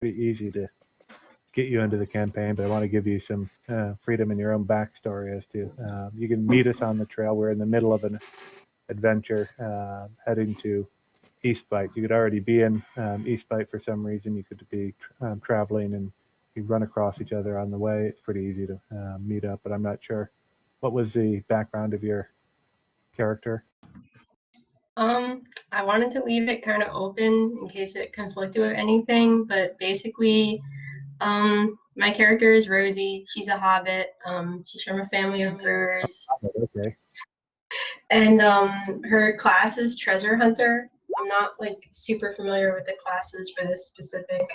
pretty easy to get you into the campaign, but I want to give you some freedom in your own backstory as to you can meet us on the trail. We're in the middle of an adventure heading to Eastbite. You could already be in Eastbite for some reason. You could be traveling and you run across each other on the way. It's pretty easy to meet up, but I'm not sure. What was the background of your character? I wanted to leave it kind of open in case it conflicted with anything, but basically, my character is Rosie. She's a hobbit. She's from a family of brewers. Okay. And her class is treasure hunter. I'm not like super familiar with the classes for this specific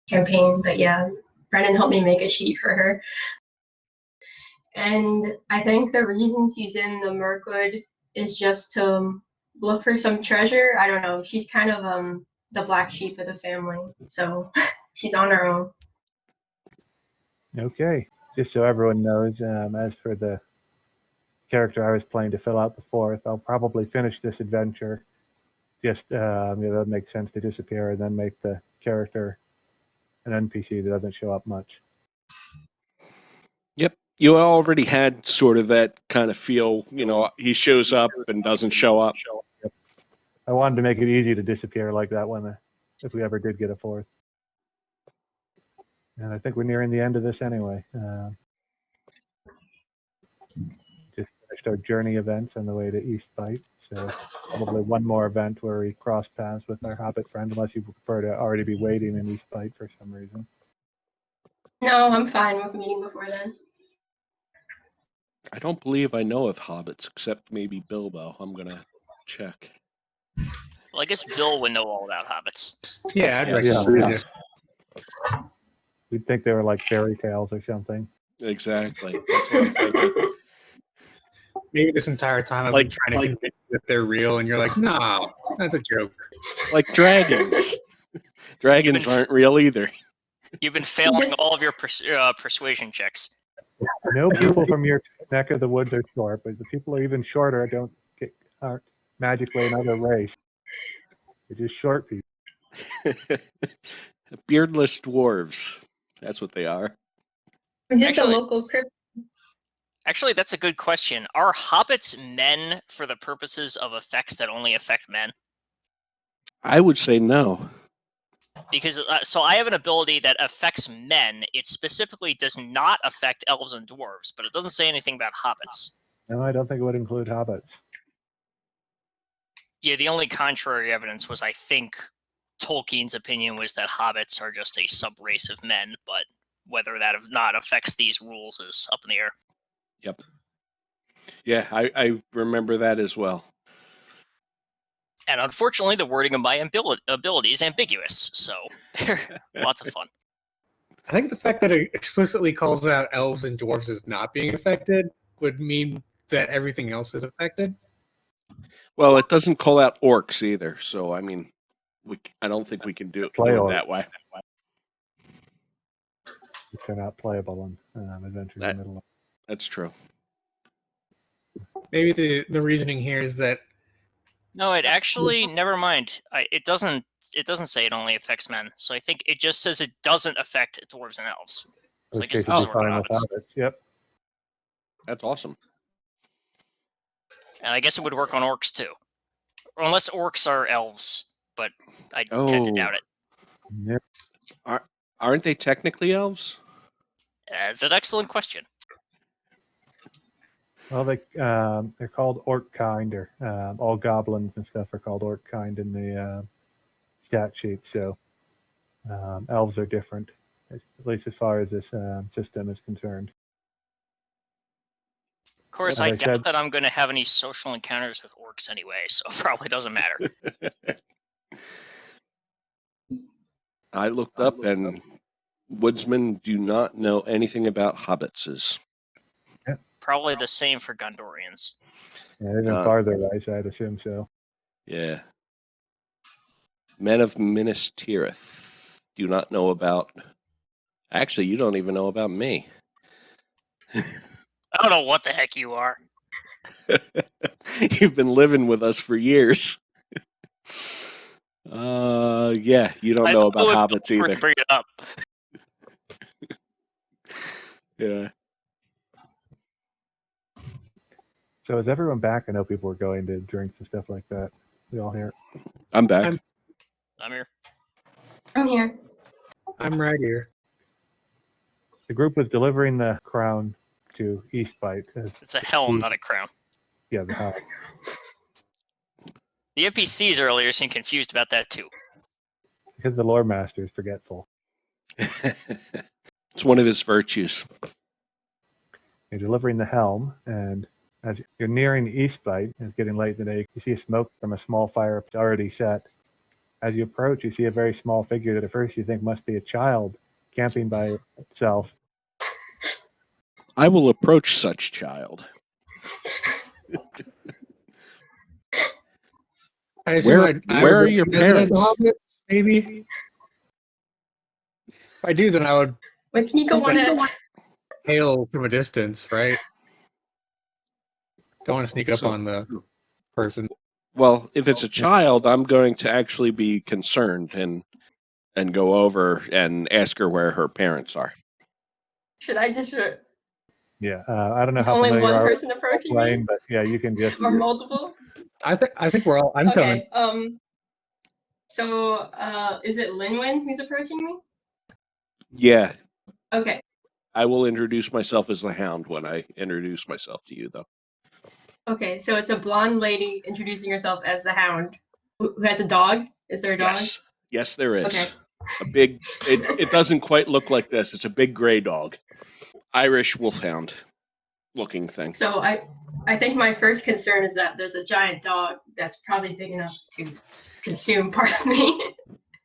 campaign, but yeah, Brennan helped me make a sheet for her. And I think the reason she's in the Mirkwood is just to look for some treasure. I don't know. She's kind of the black sheep of the family, so she's on her own. Okay. Just so everyone knows, as for the character I was playing to fill out the fourth, I'll probably finish this adventure. Just that makes sense to disappear and then make the character an NPC that doesn't show up much. Yep. You already had sort of that kind of feel, he shows up and doesn't show up. Yep. I wanted to make it easy to disappear like that one if we ever did get a fourth. And I think we're nearing the end of this anyway. Just finished our journey events on the way to Eastbite. So probably one more event where we cross paths with our Hobbit friend, unless you prefer to already be waiting in Eastbite for some reason. No, I'm fine with meeting before then. I don't believe I know of hobbits, except maybe Bilbo. I'm going to check. Well, I guess Bill would know all about hobbits. Yeah, I'd recommend it. We'd think they were like fairy tales or something. Exactly. That's what I'm thinking. Maybe this entire time I've been trying to convince you that they're real, and you're like, no, that's a joke. Like dragons. Dragons aren't real either. You've been failing all of your persuasion checks. No people from your neck of the woods are short, but the people who are even shorter aren't magically another race. They're just short people. Beardless dwarves. That's what they are. I'm just a local crypt. Actually, that's a good question. Are hobbits men for the purposes of effects that only affect men? I would say no. Because, so I have an ability that affects men. It specifically does not affect elves and dwarves, but it doesn't say anything about hobbits. No, I don't think it would include hobbits. Yeah, the only contrary evidence was, I think, Tolkien's opinion was that hobbits are just a sub-race of men, but whether that not affects these rules is up in the air. Yep. Yeah, I remember that as well. And unfortunately, the wording of my ability is ambiguous, so lots of fun. I think the fact that it explicitly calls out elves and dwarves as not being affected would mean that everything else is affected. Well, it doesn't call out orcs either, so I mean, I don't think we can do it that way. Which are not playable in Adventures in the Middle. That's true. Maybe the reasoning here is that. No, it actually, never mind. It doesn't say it only affects men. So I think it just says it doesn't affect dwarves and elves. So I guess Yep. That's awesome. And I guess it would work on orcs too. Or unless orcs are elves, but I tend to doubt it. Yep. Aren't they technically elves? That's an excellent question. Well, they're called orc kind, or all goblins and stuff are called orc kind in the stat sheet. So elves are different, at least as far as this system is concerned. Of course, I doubt that I'm going to have any social encounters with orcs anyway, so it probably doesn't matter. I looked up, and woodsmen do not know anything about hobbitses. Probably the same for Gondorians. Yeah, even farther, right? I'd assume so. Yeah. Men of Minas Tirith do not know about... Actually, you don't even know about me. I don't know what the heck you are. You've been living with us for years. Yeah, you don't I know thought about it would hobbits be either. bring it up. Yeah. So is everyone back? I know people were going to drinks and stuff like that. We all here? I'm back. I'm here. I'm here. I'm right here. The group was delivering the crown to Eastbite. It's a helm, not a crown. Yeah, the helm. The NPCs earlier seemed confused about that too. Because the lore master is forgetful. It's one of his virtues. You're delivering the helm, and as you're nearing Eastbite, and it's getting late in the day, you see smoke from a small fire that's already set. As you approach, you see a very small figure that at first you think must be a child camping by itself. I will approach such child. I assume Where are your recognize it as a parents? Hobbit, maybe. If I do, then I would Wait, can you go on it? hail from a distance, right? Don't want to sneak up So- on the person. Well, if it's a child, I'm going to actually be concerned and go over and ask her where her parents are. Should I just? Yeah, I don't know Is how only familiar you one are with person approaching playing, me, but yeah, you can just. or multiple? I think we're all. I'm coming. Okay. So, is it Linwin who's approaching me? Yeah, Okay. I will introduce myself as the Hound when I introduce myself to you, though. Okay. So it's a blonde lady introducing herself as the Hound, who has a dog. Is there a dog? Yes, there is. Okay. A big. It doesn't quite look like this. It's a big gray dog, Irish wolfhound looking thing. So I think my first concern is that there's a giant dog that's probably big enough to consume part of me.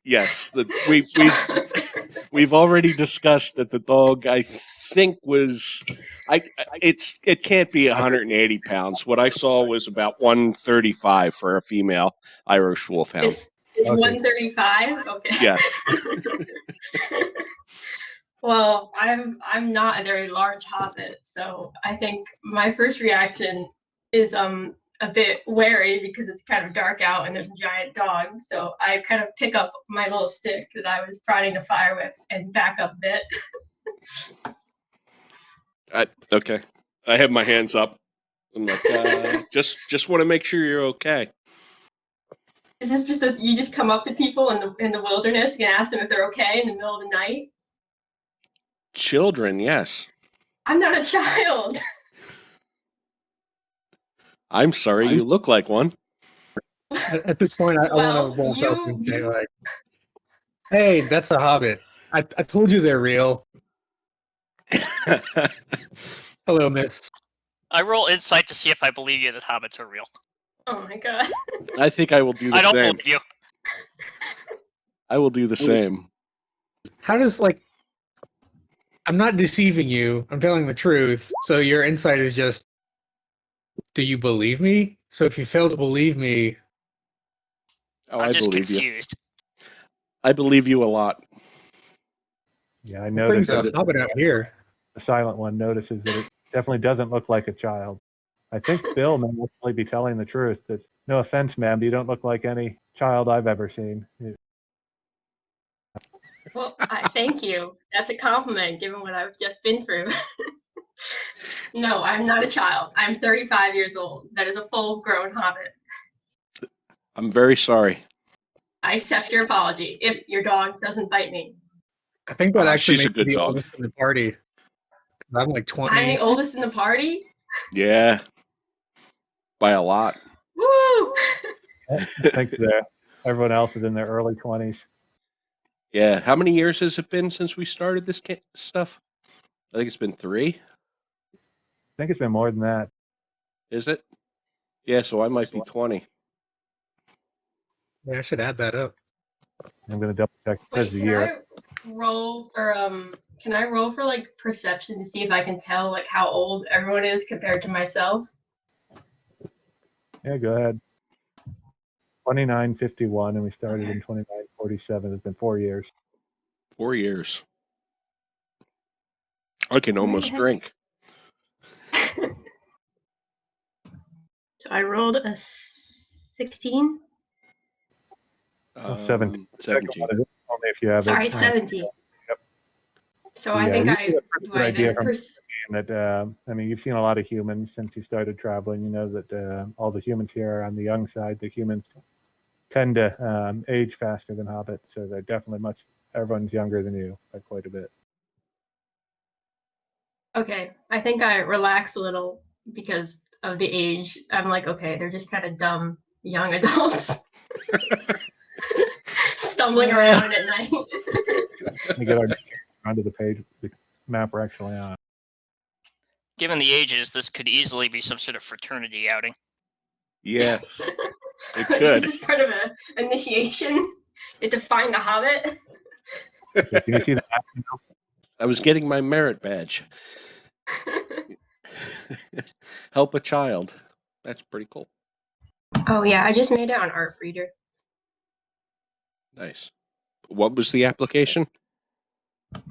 Yes, So- we've already discussed that the dog I think was it can't be 180 pounds. What I saw was about 135 for a female Irish wolfhound. It's Okay. 135. Okay. Yes. Well, I'm not a very large hobbit, so I think my first reaction is a bit wary because it's kind of dark out and there's a giant dog. So I kind of pick up my little stick that I was prodding the fire with and back up a bit. Okay. I have my hands up. I'm like, just want to make sure you're okay. Is this just you just come up to people in the wilderness and ask them if they're okay in the middle of the night? Children, yes. I'm not a child. I'm sorry, you look like one. At this point, I Well, want to walk you- up and say, like, "Hey, that's a Hobbit. I told you they're real. Hello, miss." I roll insight to see if I believe you that hobbits are real. Oh my god. I think I will do the I don't same. believe you. I will do the same. How does I'm not deceiving you. I'm telling the truth. So your insight is just, do you believe me? So if you fail to believe me, Oh, I'm I just believe you. confused. I believe you a lot. Yeah, I what noticed brings a that Hobbit out here? the silent one notices that it definitely doesn't look like a child. I think Bill may actually be telling the truth. That, no offense, ma'am, but you don't look like any child I've ever seen. Well, thank you. That's a compliment given what I've just been through. No, I'm not a child. I'm 35 years old. That is a full-grown hobbit. I'm very sorry. I accept your apology if your dog doesn't bite me. I think that actually she's a makes me good the dog. oldest in the party. 'Cause I'm like 20. I'm the oldest in the party? Yeah. By a lot. Woo! I think that everyone else is in their early 20s. Yeah. How many years has it been since we started this stuff? I think it's been 3. I think it's been more than that. Is it? Yeah, so I might be 20. Yeah, I should add that up. I'm going to double check. It Wait, says the can year. I roll for like perception to see if I can tell like how old everyone is compared to myself? Yeah, go ahead. 2951, and we started in 2947. It's been 4 years. 4 years. I can almost drink. So I rolled a 16. Well, 17. The second 17. one is only if you have Sorry, it. 17. Yep. So I Yeah, think you I get a pretty do good I idea then from that. I mean, you've seen a lot of humans since you started traveling. You know that all the humans here are on the young side. The humans tend to age faster than hobbits, so they're definitely everyone's younger than you by quite a bit. Okay, I think I relax a little because of the age. I'm like, okay, they're just kind of dumb young adults stumbling around at night. We get our onto the page, the map we're actually on. Given the ages, this could easily be some sort of fraternity outing. Yes, it This could. is part of an initiation. You have to find the hobbit. Okay, can you see the map now? I was getting my merit badge. Help a child. That's pretty cool. Oh yeah, I just made it on Art Reader. Nice. What was the application?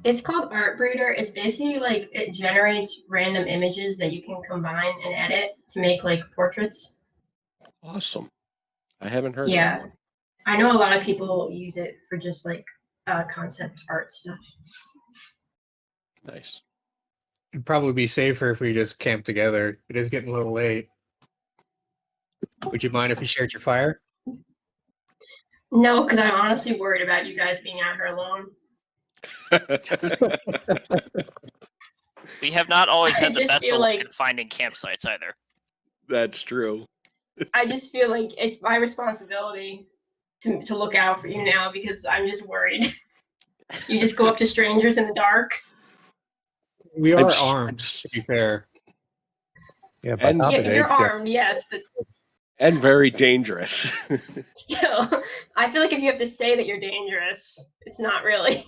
It's called Art Breeder. It's basically like it generates random images that you can combine and edit to make like portraits. Awesome. I haven't heard of Yeah, that one. I know a lot of people use it for just like concept art stuff. Nice. It'd probably be safer if we just camp together. It is getting a little late. Would you mind if we shared your fire? No, because I'm honestly worried about you guys being out here alone. We have not always I had the just best feel of luck like- in finding campsites either. That's true. I just feel like it's my responsibility to look out for you now because I'm just worried. You just go up to strangers in the dark. We I'm are sh- armed, to be fair. Yeah, but And- Hobbit Yeah, you're age difference. armed, yes, but And very dangerous. still, I feel like if you have to say that you're dangerous, it's not really.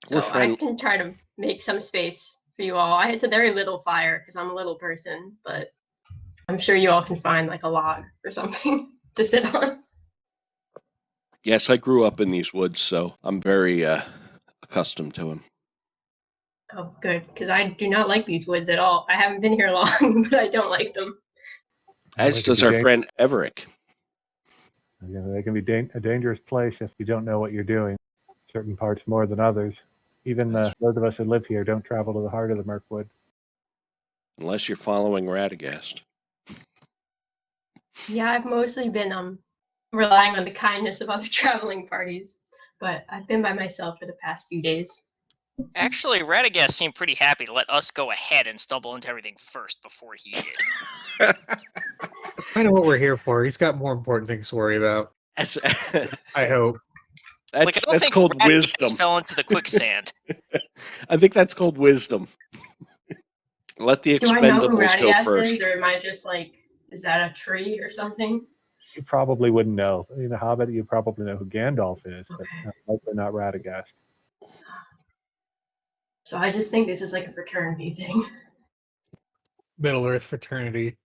So We're friend- I can try to make some space for you all. It's a very little fire because I'm a little person, but I'm sure you all can find like a log or something to sit on. Yes, I grew up in these woods, so I'm very accustomed to them. Oh, good, because I do not like these woods at all. I haven't been here long, but I don't like them. Well, As they can does be our dang- friend Everick. You know, they can be a dangerous place if you don't know what you're doing. Certain parts more than others. Even those of us who live here don't travel to the heart of the Mirkwood. Unless you're following Radagast. Yeah, I've mostly been relying on the kindness of other traveling parties, but I've been by myself for the past few days. Actually, Radagast seemed pretty happy to let us go ahead and stumble into everything first before he did. Kind of what we're here for. He's got more important things to worry about. That's I hope. Like, I don't that's think called Radagast wisdom. fell into the quicksand. I think that's called wisdom. Let the Do I know who expendables go Radagast first. is, or am I just like, is that a tree or something? You probably wouldn't know. In the Hobbit, you probably know who Gandalf is, but Okay. likely not Radagast. So I just think this is like a fraternity thing. Middle Earth fraternity.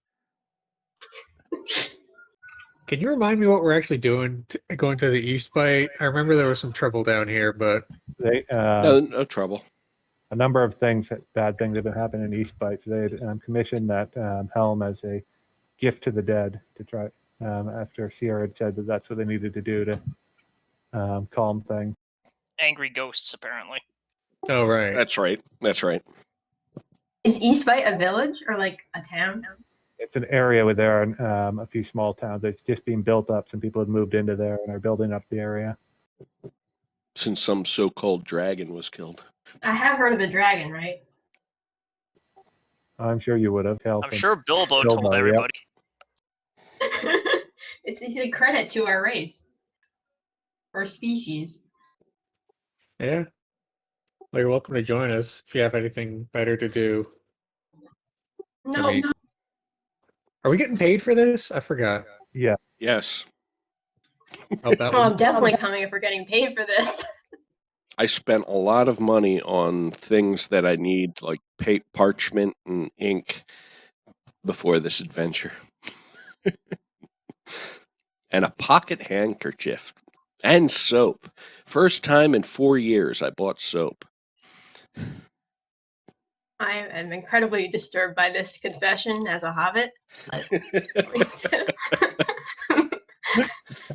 Can you remind me what we're actually doing going to the East Bite? I remember there was some trouble down here, but They No trouble. a number of bad things have been happening in East Bites. They had commissioned that helm as a gift to the dead to try after Sierra had said that that's what they needed to do to calm things. Angry ghosts, apparently. oh right. That's right. That's right. Is Eastbite a village or like a town? It's an area where there are a few small towns. It's just being built up. Some people had moved into there and are building up the area. Since some so-called dragon was killed. I have heard of the dragon, right? I'm sure you would have. I'm sure Bilbo Bilbo, told yep. everybody. It's a credit to our race or species. Yeah. Well, you're welcome to join us if you have anything better to do. No, I mean, are we getting paid for this? I forgot. Yeah. Yes. Oh, that well, was I'm definitely coming if we're getting paid for this. I spent a lot of money on things that I need, like parchment and ink, before this adventure. And a pocket handkerchief. And soap. First time in 4 years I bought soap. I am incredibly disturbed by this confession as a hobbit.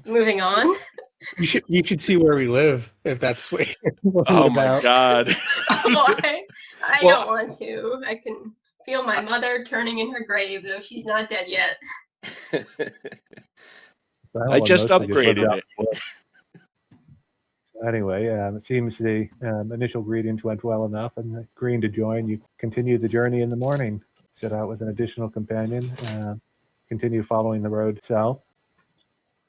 moving on. You should see where we live if that's what you're Oh worried my about. God. Why? I Well- don't want to. I can feel my mother turning in her grave, though she's not dead yet. That I one just mostly lived upgraded out it. in the woods. Anyway, it seems the initial greetings went well enough, and agreeing to join, you continue the journey in the morning. Set out with an additional companion, continue following the road south.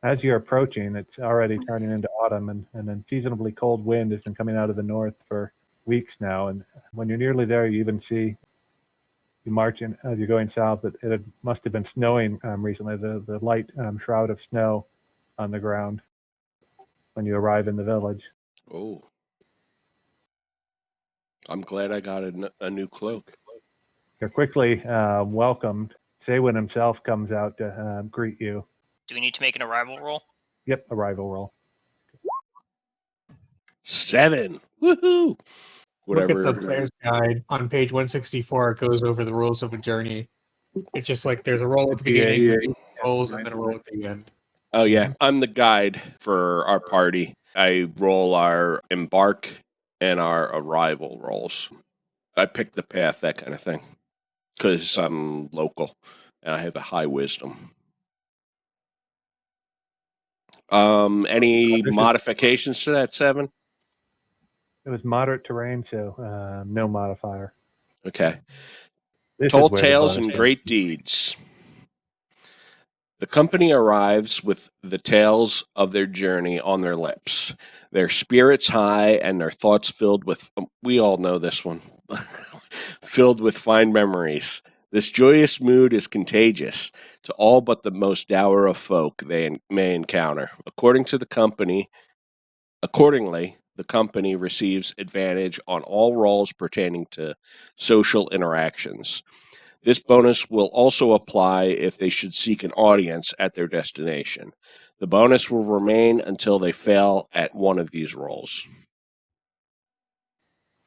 As you're approaching, it's already turning into autumn, and an unseasonably cold wind has been coming out of the north for weeks now. And when you're nearly there, you even see, you march in as you're going south, that must have been snowing recently, the light shroud of snow on the ground when you arrive in the village. Oh. I'm glad I got a new cloak. You're quickly welcomed. Saywin himself comes out to greet you. Do we need to make an arrival roll? Yep, arrival roll. 7. Woohoo! Look at the Whatever. player's guide on page 164. It goes over the rules of a journey. It's just like there's a roll at the beginning, rolls, and then a roll at the end. Oh yeah, I'm the guide for our party. I roll our embark and our arrival rolls. I pick the path, that kind of thing, because I'm local and I have a high wisdom. Any This is- modifications to that 7? It was moderate terrain, so no modifier. Okay. This Tall is where the tales bonus and is. great deeds. The company arrives with the tales of their journey on their lips, their spirits high and their thoughts filled with, we all know this one, filled with fine memories. This joyous mood is contagious to all but the most dour of folk they may encounter. Accordingly, the company receives advantage on all rolls pertaining to social interactions. This bonus will also apply if they should seek an audience at their destination. The bonus will remain until they fail at one of these rolls.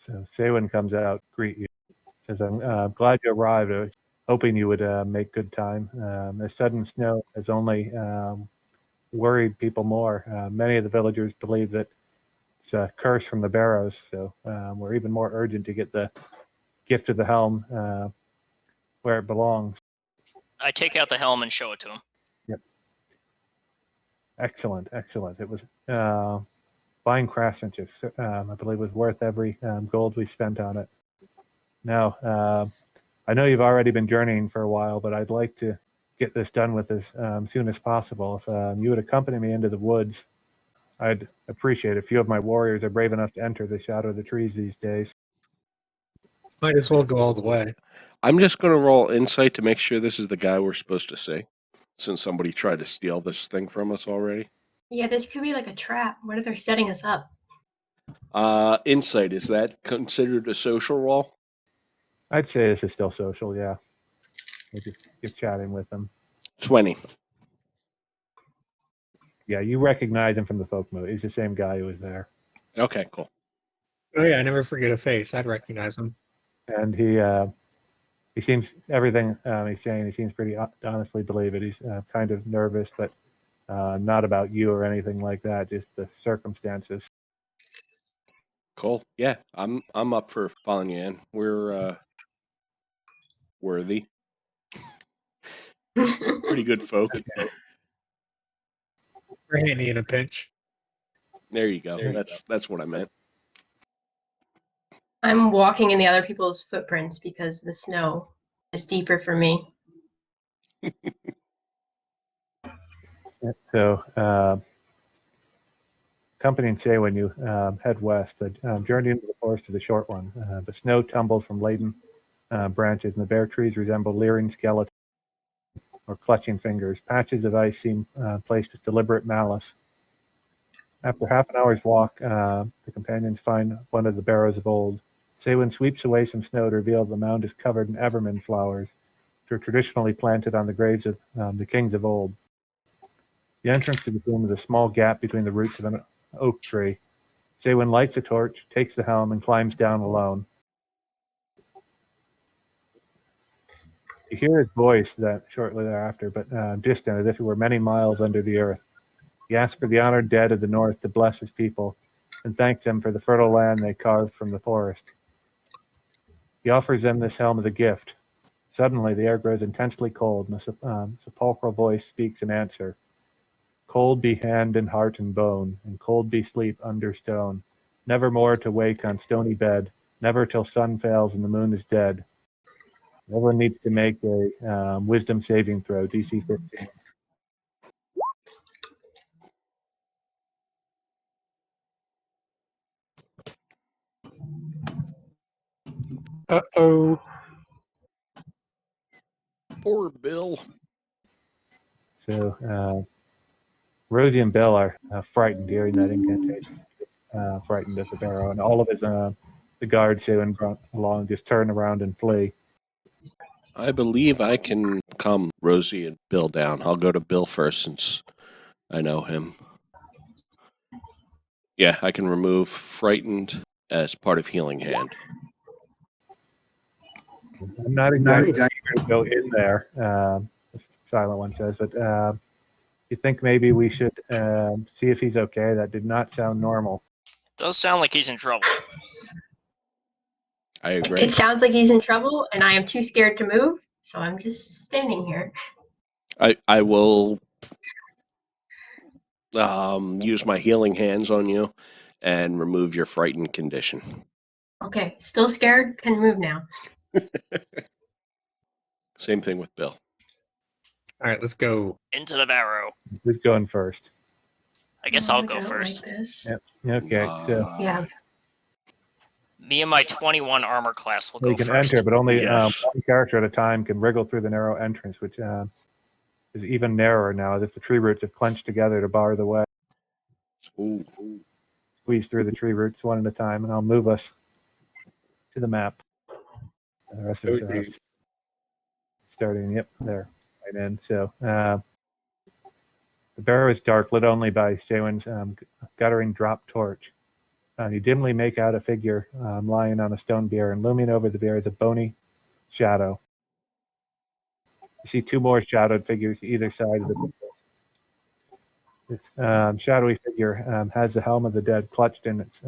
So Saywin comes out, greet you. Says, I'm glad you arrived. I was hoping you would make good time. The sudden snow has only worried people more. Many of the villagers believe that it's a curse from the Barrows, so we're even more urgent to get the gift of the helm where it belongs. I take out the helm and show it to him. Excellent. It was fine craftsmanship. I believe it was worth every gold we spent on it. Now, I know you've already been journeying for a while, but I'd like to get this done with as soon as possible. If you would accompany me into the woods, I'd appreciate it. Few of my warriors are brave enough to enter the shadow of the trees these days. Might as well go all the way. I'm just going to roll insight to make sure this is the guy we're supposed to see, since somebody tried to steal this thing from us already. Yeah, this could be like a trap. What if they're setting us up? Insight, is that considered a social roll? I'd say this is still social, yeah. We'll just get chatting with them. 20. Yeah, you recognize him from the folk movie. He's the same guy who was there. Okay, cool. Oh yeah, I never forget a face. I'd recognize him. And he seems, everything he's saying, he seems pretty honestly believe it. He's kind of nervous, but not about you or anything like that, just the circumstances. Cool. Yeah, I'm up for following you in. We're worthy. Pretty good folk. We're handy in a pinch. There you go. That's what I meant. I'm walking in the other people's footprints because the snow is deeper for me. So, accompanying say when you head west, the journey into the forest is a short one. The snow tumbles from laden branches, and the bare trees resemble leering skeletons or clutching fingers. Patches of ice seem placed with deliberate malice. After half an hour's walk, the companions find one of the barrows of old. Saywin sweeps away some snow to reveal the mound is covered in everman flowers, which were traditionally planted on the graves of the kings of old. The entrance to the tomb is a small gap between the roots of an oak tree. Saywin lights a torch, takes the helm, and climbs down alone. You hear his voice that shortly thereafter, but distant, as if he were many miles under the earth. He asks for the honored dead of the north to bless his people and thanks them for the fertile land they carved from the forest. He offers them this helm as a gift. Suddenly, the air grows intensely cold, and a sepulchral voice speaks in answer. Cold be hand and heart and bone, and cold be sleep under stone. Never more to wake on stony bed, never till sun fails and the moon is dead. Everyone needs to make a wisdom saving throw, DC 15. Uh-oh. Poor Bill. So Rosie and Bill are frightened hearing that incantation, frightened of the barrow, and all of his the guards who brought along just turn around and flee. I believe I can calm Rosie and Bill down. I'll go to Bill first since I know him. Yeah, I can remove frightened as part of healing hand. I'm not exactly going to go in there, the Silent One says, but you think maybe we should see if he's okay? That did not sound normal. Does sound like he's in trouble. I agree. It sounds like he's in trouble, and I am too scared to move, so I'm just standing here. I will use my healing hands on you and remove your frightened condition. Okay, still scared, can move now. Same thing with Bill. All right, let's go. Into the barrow. Who's going first? I guess Oh, I'll I go don't first. Like this. Yep. Okay, so Yeah. Me and my 21 armor class will you go can first. enter, but only Yes. one character at a time can wriggle through the narrow entrance, which is even narrower now, as if the tree roots have clenched together to bar the way. Ooh. Squeeze through the tree roots one at a time, and I'll move us to the map. And the rest of us are starting, yep, there, right in. So the barrow is dark, lit only by Staywin's guttering drop torch. You dimly make out a figure lying on a stone bier, and looming over the bier is a bony shadow. You see two more shadowed figures either side of the bier. This shadowy figure has the helm of the dead clutched in its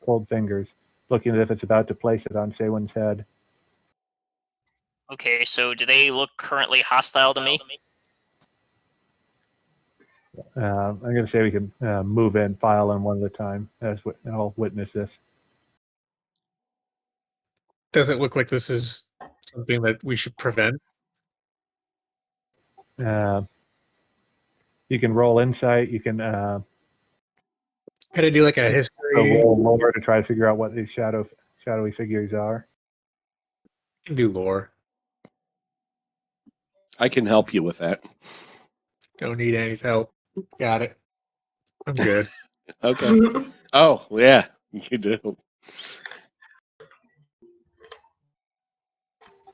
cold fingers, looking as if it's about to place it on Saywin's head. Okay, so do they look currently hostile to me? I'm going to say we can move in, file in one at a time, as I'll witness this. Doesn't look like this is something that we should prevent. You can roll insight. You can Gotta do like a history. roll lore to try to figure out what these shadowy figures are. Can do lore. I can help you with that. Don't need any help. Got it. I'm good. Okay. Oh, yeah, you do.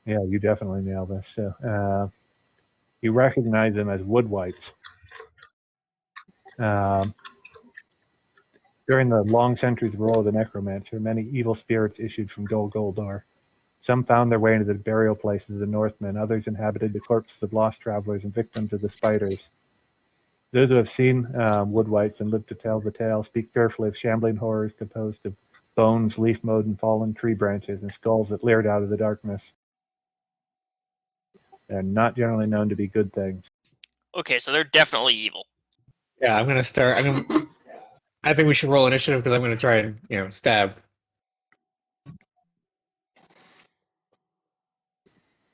Yeah, you definitely nailed this. So you recognize them as woodwights. During the long centuries rule of the necromancer, many evil spirits issued from Dol Guldur. Some found their way into the burial places of the Northmen. Others inhabited the corpses of lost travelers and victims of the spiders. Those who have seen woodwights and lived to tell the tale speak fearfully of shambling horrors composed of bones, leaf mode, and fallen tree branches, and skulls that leered out of the darkness. They're not generally known to be good things. Okay, so they're definitely evil. Yeah, I'm gonna start. I think we should roll initiative because I'm gonna try and stab.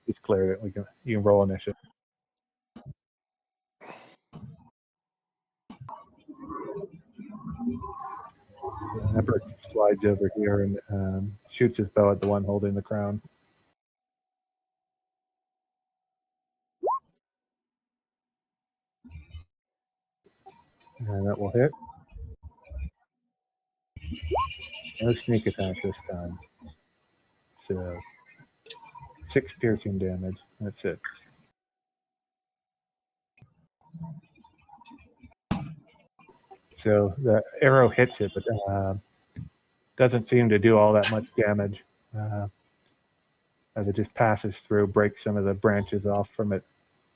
It's clear that you can roll initiative. Emperor slides over here and shoots his bow at the one holding the crown. And that will hit. No sneak attack this time. So 6 piercing damage. That's it. So the arrow hits it, but doesn't seem to do all that much damage. As it just passes through, breaks some of the branches off from it,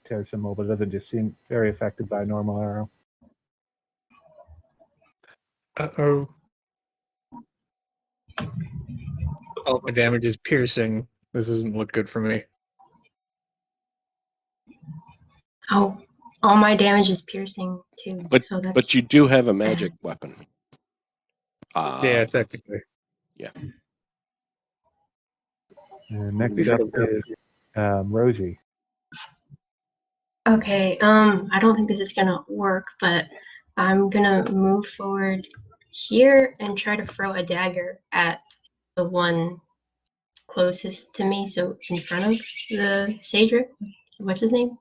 tears them over. It doesn't just seem very affected by a normal arrow. Uh-oh. Oh, my damage is piercing. This doesn't look good for me. Oh, all my damage is piercing too. But so that's but you do have a magic weapon. Yeah, technically. Next up is Rosie. okay. I don't think this is gonna work, but I'm gonna move forward here and try to throw a dagger at the one closest to me, so in front of the Cedric. What's his name?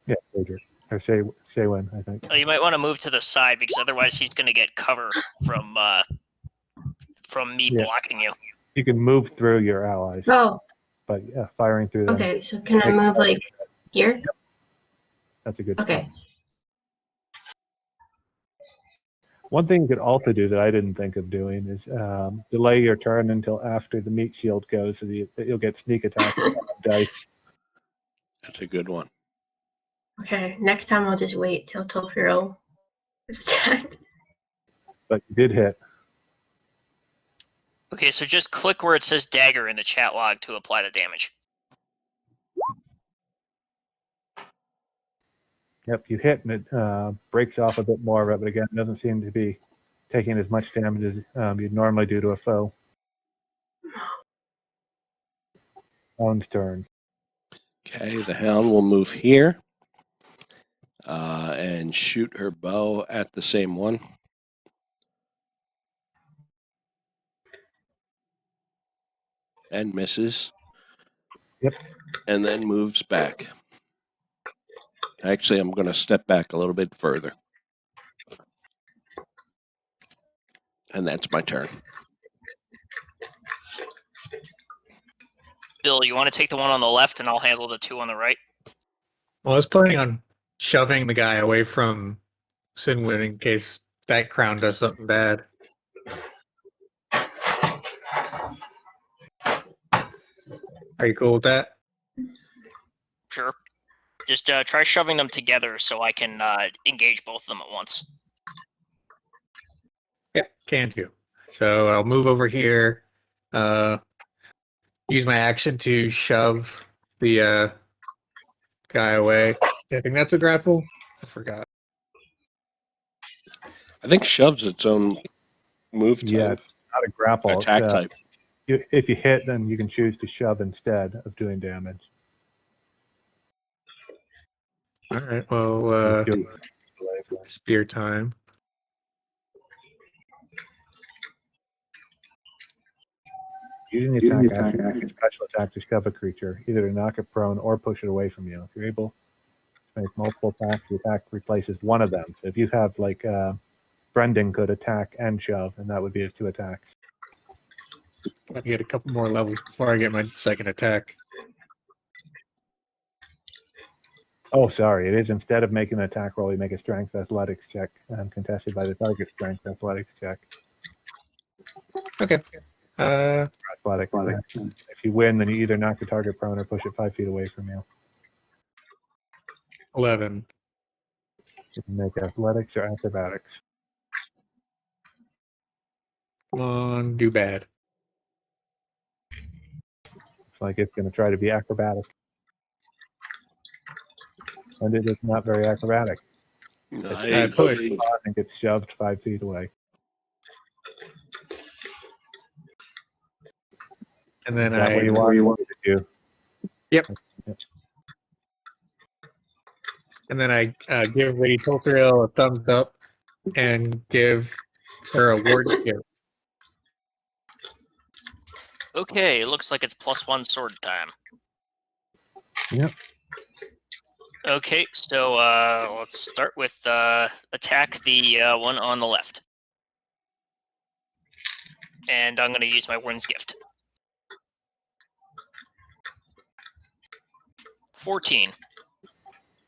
Yeah, Cedric. Or Saywin, I think. You might want to move to the side because otherwise he's going to get cover from me Yeah. blocking you. You can move through your allies, Oh, but firing through them. okay. So can I move like here? That's a good Okay. spot. One thing you could also do that I didn't think of doing is delay your turn until after the meat shield goes, so that you'll get sneak attack dice. That's a good one. Okay. Next time I'll just wait till Tolfiro is attacked. But you did hit. Okay, so just click where it says dagger in the chat log to apply the damage. Yep, you hit, and it breaks off a bit more of it, but again, it doesn't seem to be taking as much damage as you'd normally do to a foe. Hound's turn. Okay, the hound will move here and shoot her bow at the same one. And misses. Yep. And then moves back. Actually, I'm going to step back a little bit further. And that's my turn. Bill, you want to take the one on the left and I'll handle the two on the right? Well, I was planning on shoving the guy away from Sinwin in case that crown does something bad. Are you cool with that? Sure. Just try shoving them together so I can engage both of them at once. Yeah, can do. So I'll move over here. Use my action to shove the guy away. I think that's a grapple. I forgot. I think shove's its own move type. Yeah, it's not a grapple. Attack it's, type. If you hit, then you can choose to shove instead of doing damage. All right. Well, Do- spear time. Using the attack action, special attack to shove a creature, either to knock it prone or push it away from you. If you're able to make multiple attacks, the attack replaces one of them. So if you have, like, Brendan could attack and shove, and that would be his two attacks. Got to get a couple more levels before I get my second attack. Oh, sorry. It is instead of making an attack roll, you make a strength athletics check, contested by the target strength athletics check. Okay. Athletic. If you win, then you either knock the target prone or push it 5 feet away from you. 11. You can make athletics or acrobatics. Come on, do bad. It's like it's going to try to be acrobatic. And it is not very acrobatic. Nice. push. I think it's shoved 5 feet away. And then Is that what you want to do? Yep. And then I give Lady Tolfiro a thumbs up and give her a ward gift. Okay, it looks like it's +1 sword time. Yep. Okay, so let's start with attack the one on the left. And I'm going to use my Warden's Gift. 14.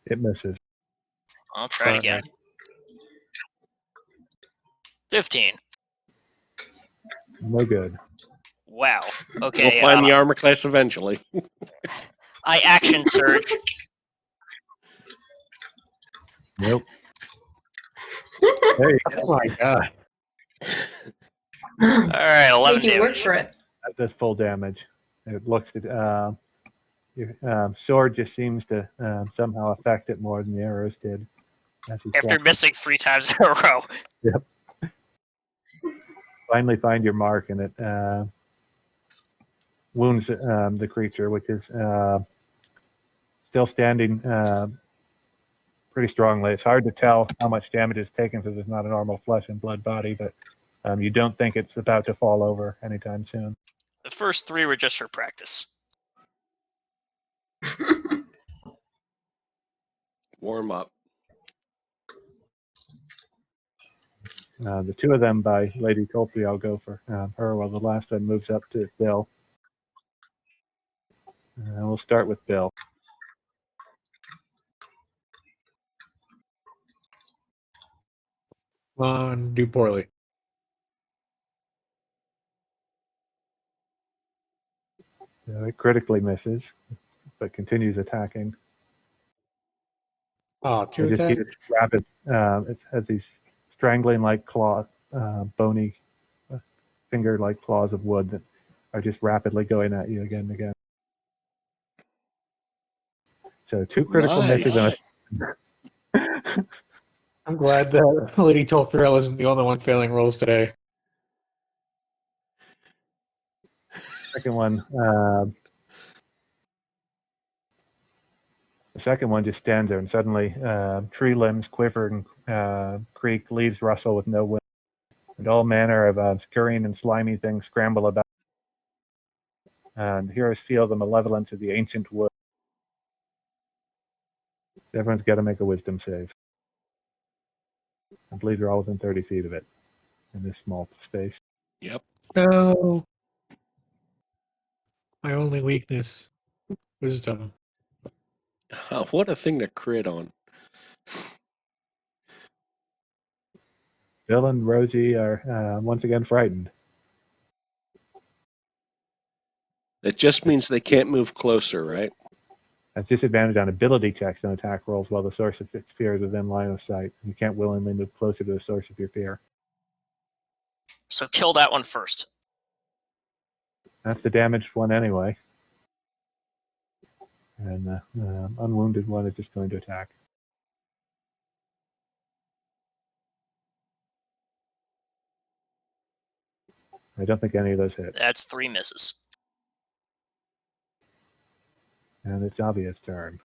It misses. I'll try it again. 15. No good. Wow. Okay. We'll find the armor class eventually. I action surge. Nope. There you go. Oh my god. All right, 11 Make you work damage. for it. That does full damage. It looks at your sword just seems to somehow affect it more than the arrows did. As you After missing 3 times in a row. finally find your mark, and it wounds the creature, which is still standing pretty strongly. It's hard to tell how much damage it's taken because it's not a normal flesh and blood body, but you don't think it's about to fall over anytime soon. The first 3 were just for practice. Warm up. The 2 of them by Lady Colby, I'll go for her, while the last one moves up to Bill. We'll start with Bill. Come on, do poorly. It critically misses, but continues attacking. Oh, It 2 just attack. keeps rapid. It has these strangling-like claw, bony, finger-like claws of wood that are just rapidly going at you again and again. So 2 critical misses and I'm glad that Lady Tolfrell isn't the only one failing rolls today. second one. The second one just stands there, and suddenly tree limbs quiver and creak, leaves rustle with no wind, and all manner of scurrying and slimy things scramble about. And heroes feel the malevolence of the ancient wood. Everyone's got to make a wisdom save. I believe you're all within 30 feet of it in this small space. Yep. No. My only weakness. Wisdom. What a thing to crit on. Bill and Rosie are once again frightened. It just means they can't move closer, right? That's disadvantage on ability checks and attack rolls while the source of its fear is within line of sight. You can't willingly move closer to the source of your fear. So kill that one first. That's the damaged one anyway. And the unwounded one is just going to attack. I don't think any of those hit. That's 3 misses. And it's Avia's turn.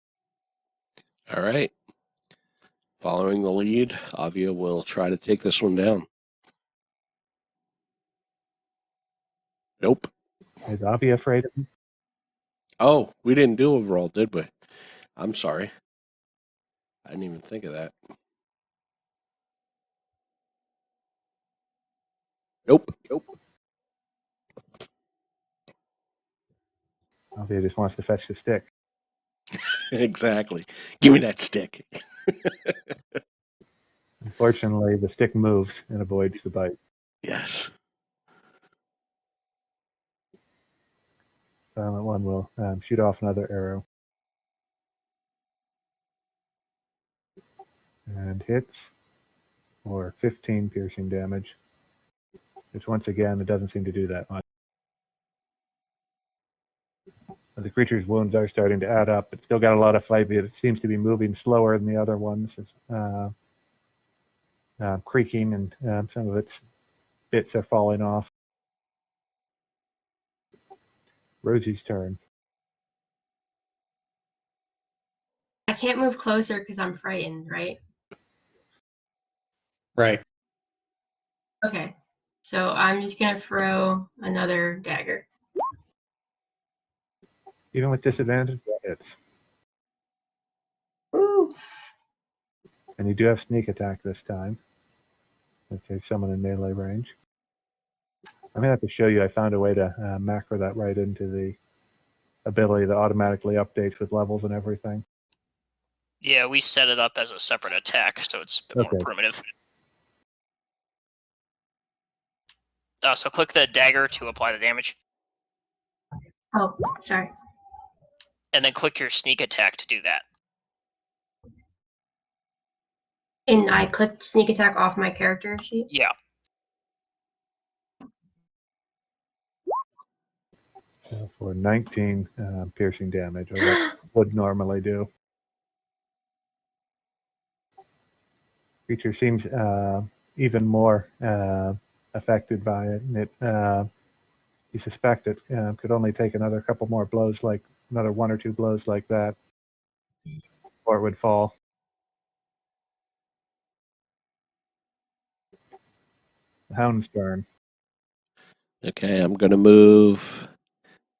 All right. Following the lead, Avia will try to take this one down. Nope. Is Avia afraid of him? Oh, we didn't do overall, did we? I'm sorry. I didn't even think of that. Nope. Avia just wants to fetch the stick. Exactly. Give me that stick. Unfortunately, the stick moves and avoids the bite. Yes. Silent one will shoot off another arrow. And hits for 15 piercing damage. Which once again, it doesn't seem to do that much. The creature's wounds are starting to add up. It's still got a lot of fight, but it seems to be moving slower than the other ones. It's creaking, and some of its bits are falling off. Rosie's turn. I can't move closer because I'm frightened, right? Right. Okay. So I'm just gonna throw another dagger. Even with disadvantage, that hits. Ooh. And you do have sneak attack this time. Let's say someone in melee range. I'm going to have to show you, I found a way to macro that right into the ability that automatically updates with levels and everything. Yeah, we set it up as a separate attack, so it's a bit more Okay. primitive. So click the dagger to apply the damage, Oh, sorry. and then click your sneak attack to do that. And I clicked sneak attack off my character sheet. Yeah. For 19 piercing damage, or what would normally do. Creature seems even more affected by it, and you suspect it could only take another couple more blows, like another 1 or 2 blows like that, or it would fall. The Hound's turn. Okay, I'm going to move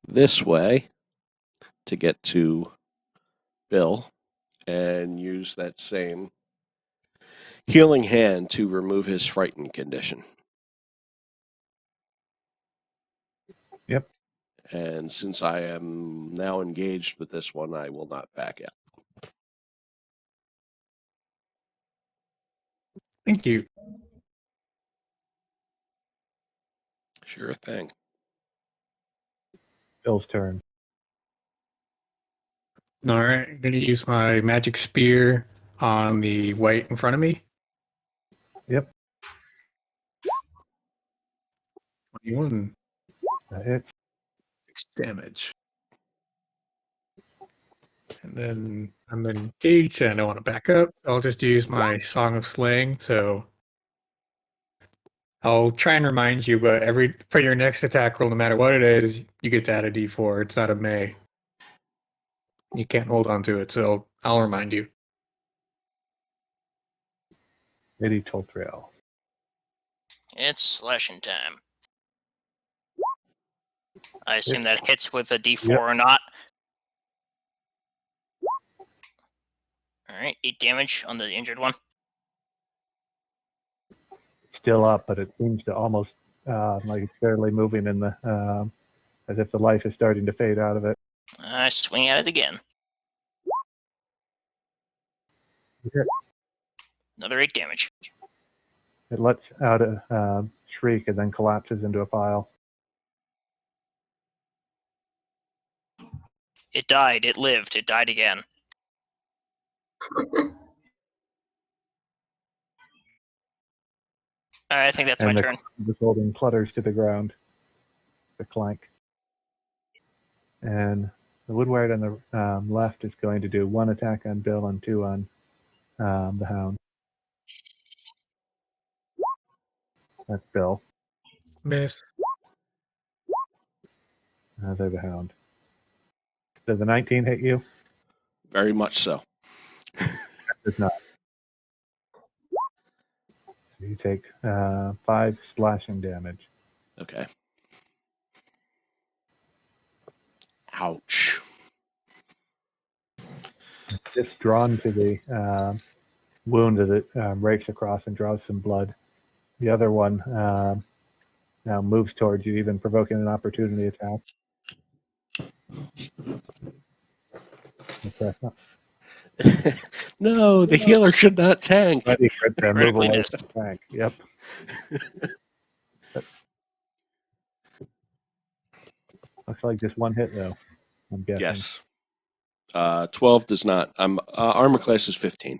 this way to get to Bill and use that same healing hand to remove his frightened condition. Yep. And since I am now engaged with this one, I will not back out. Thank you. Sure thing. Bill's turn. All right, I'm gonna use my magic spear on the white in front of me. Yep. 21, That hits. 6 damage. And then I'm engaged and I don't want to back up. I'll just use my Song of Slaying. So I'll try and remind you, but for your next attack roll, no matter what it is, you get to add a d4. It's not a may. You can't hold on to it, so I'll remind you. Eddie Toltrail. It's slashing time. I assume that hits with a D4 Yep. or not. All right, 8 damage on the injured one. Still up, but it seems to almost like it's barely moving in the as if the life is starting to fade out of it. I swing at it again. Another 8 damage. It lets out a shriek and then collapses into a pile. It died. It lived. It died again. All right, I think that's my And the turn. holding clutters to the ground. The clank. And the Woodward on the left is going to do 1 attack on Bill and 2 on the Hound. That's Bill. Miss. There's the Hound. Does the 19 hit you? Very much so. Does not. So you take 5 slashing damage. Okay. Ouch. Just drawn to the wound as it rakes across and draws some blood. The other one now moves towards you, even provoking an opportunity attack. No, the healer should not tank. Buddy could move Critically away missed. from the tank. Yep. Looks like just 1 hit though. I'm guessing. Yes. 12 does not. Armor class is 15.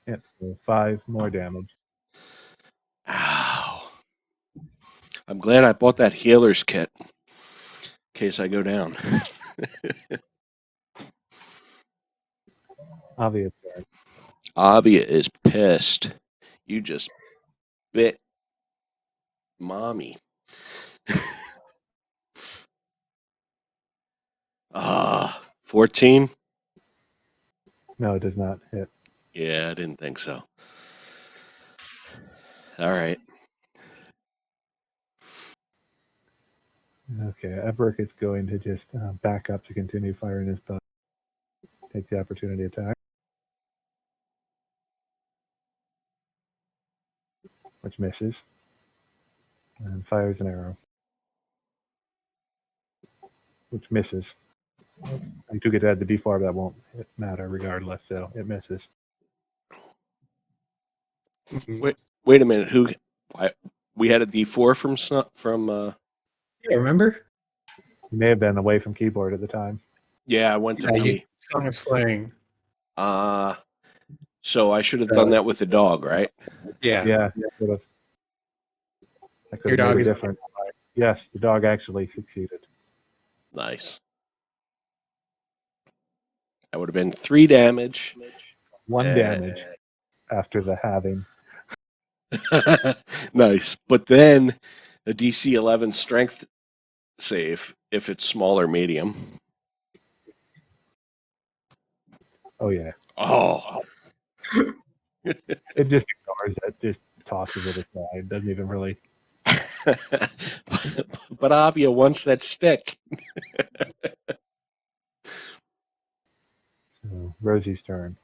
Yep. So 5 more damage. Ow. I'm glad I bought that healer's kit in case I go down. Obvious turn. Avia is pissed. You just bit mommy. 14? No, it does not hit. Yeah, I didn't think so. All right. Okay, Eberick is going to just back up to continue firing his bow. Take the opportunity attack. Which misses. And fires an arrow. Which misses. I do get to add the d4, but that won't matter regardless, so it misses. Wait a minute. We had a D4 from Yeah, remember? You may have been away from keyboard at the time. Yeah, I went to Yeah, me. Song of Slaying. So I should have done that with the dog, right? Yeah. Yeah, I could Your have dog made a is difference. Yes, the dog actually succeeded. Nice. That would have been 3 damage. 1 damage after the halving. Nice. But then a DC 11 strength save if it's small or medium. Oh yeah, Oh. it just ignores it. Just tosses it aside. Doesn't even really. But Avia wants that stick. So, Rosie's turn.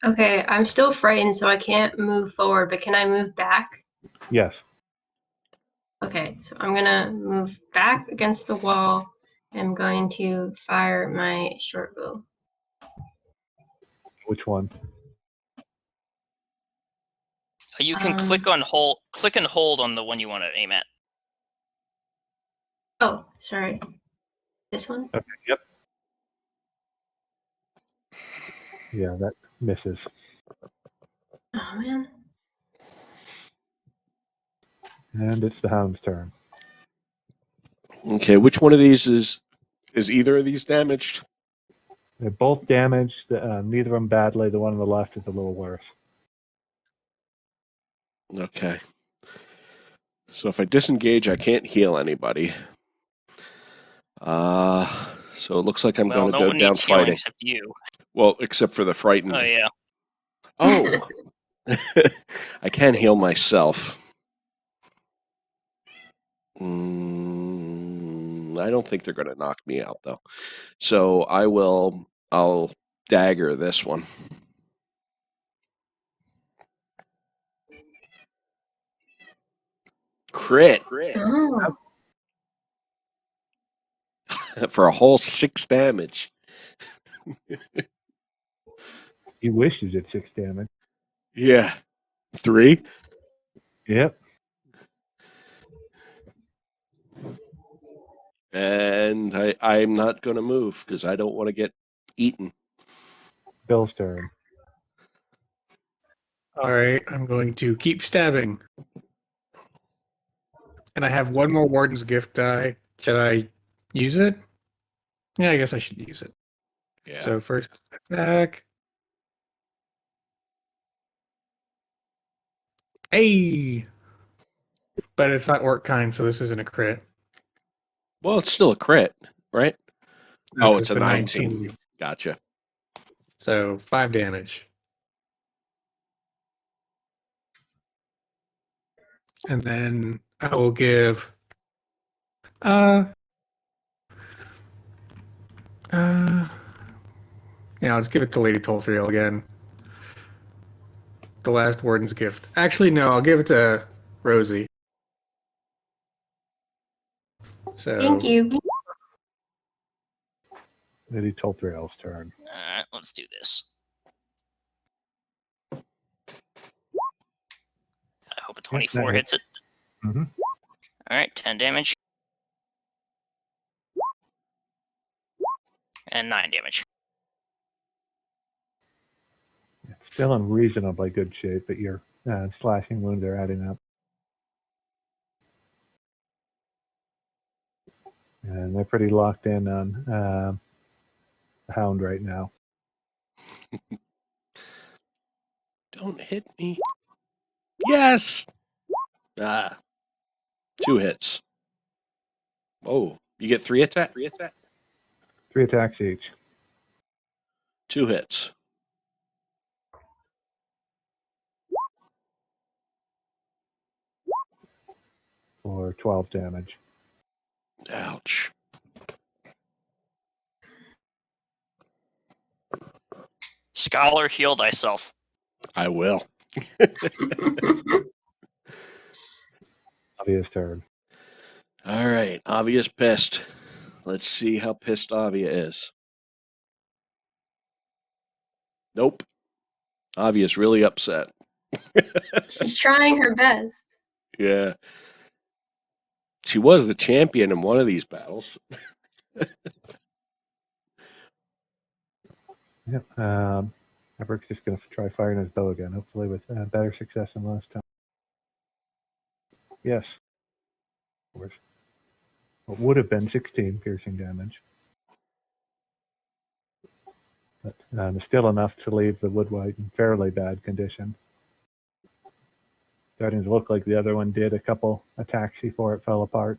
Okay, I'm still frightened, so I can't move forward, but can I move back? Yes. Okay, so I'm gonna move back against the wall. I'm going to fire my short bow. Which one? You can click and hold on the one you want to aim at. Oh, sorry. This one? Okay. Yep. Yeah, that misses. Oh man. And it's the hound's turn. Okay, which one of these is either of these damaged? They're both damaged. Neither of them badly. The one on the left is a little worse. Okay. So if I disengage, I can't heal anybody. So it looks like I'm going to no go one down needs healing fighting. except you. Well, except for the frightened. Oh yeah. Oh. I can heal myself. I don't think they're going to knock me out though. So I'll dagger this one. Crit Oh. for a whole 6 damage. You wish you did 6 damage. Yeah. 3? Yep. And I'm not going to move because I don't want to get eaten. Bill's turn. All right, I'm going to keep stabbing. And I have one more Warden's Gift die. Should I use it? Yeah, I guess I should use it. Yeah. So first attack. Hey! But it's not orc kind, so this isn't a crit. Well, it's still a crit, right? No, Oh, it's a 19. Gotcha. So 5 damage. And then I will give yeah, I'll just give it to Lady Tolfriel again. The last Warden's Gift. Actually, no, I'll give it to Rosie. So Thank you. Lady Tolthrail's turn. All right, let's do this. I hope a 24 hits it. Mm-hmm. All right, 10 damage. And 9 damage. It's still in reasonably good shape, but your slashing wounds are adding up. And they're pretty locked in on the hound right now. Don't hit me. Yes! 2 hits. Oh, you get 3 attack? 3 attacks each 2 hits. for 12 damage. Ouch. Scholar, heal thyself. I will. Avia's turn. All right, Avia's pissed. Let's see how pissed Avia is. Nope. Avia's really upset. She's trying her best. Yeah. She was the champion in one of these battles. Yep. Everett's just going to try firing his bow again, hopefully with better success than last time. Yes. Of course. What would have been 16 piercing damage. But still enough to leave the wood wight in fairly bad condition. Starting to look like the other one did a couple attacks before it fell apart.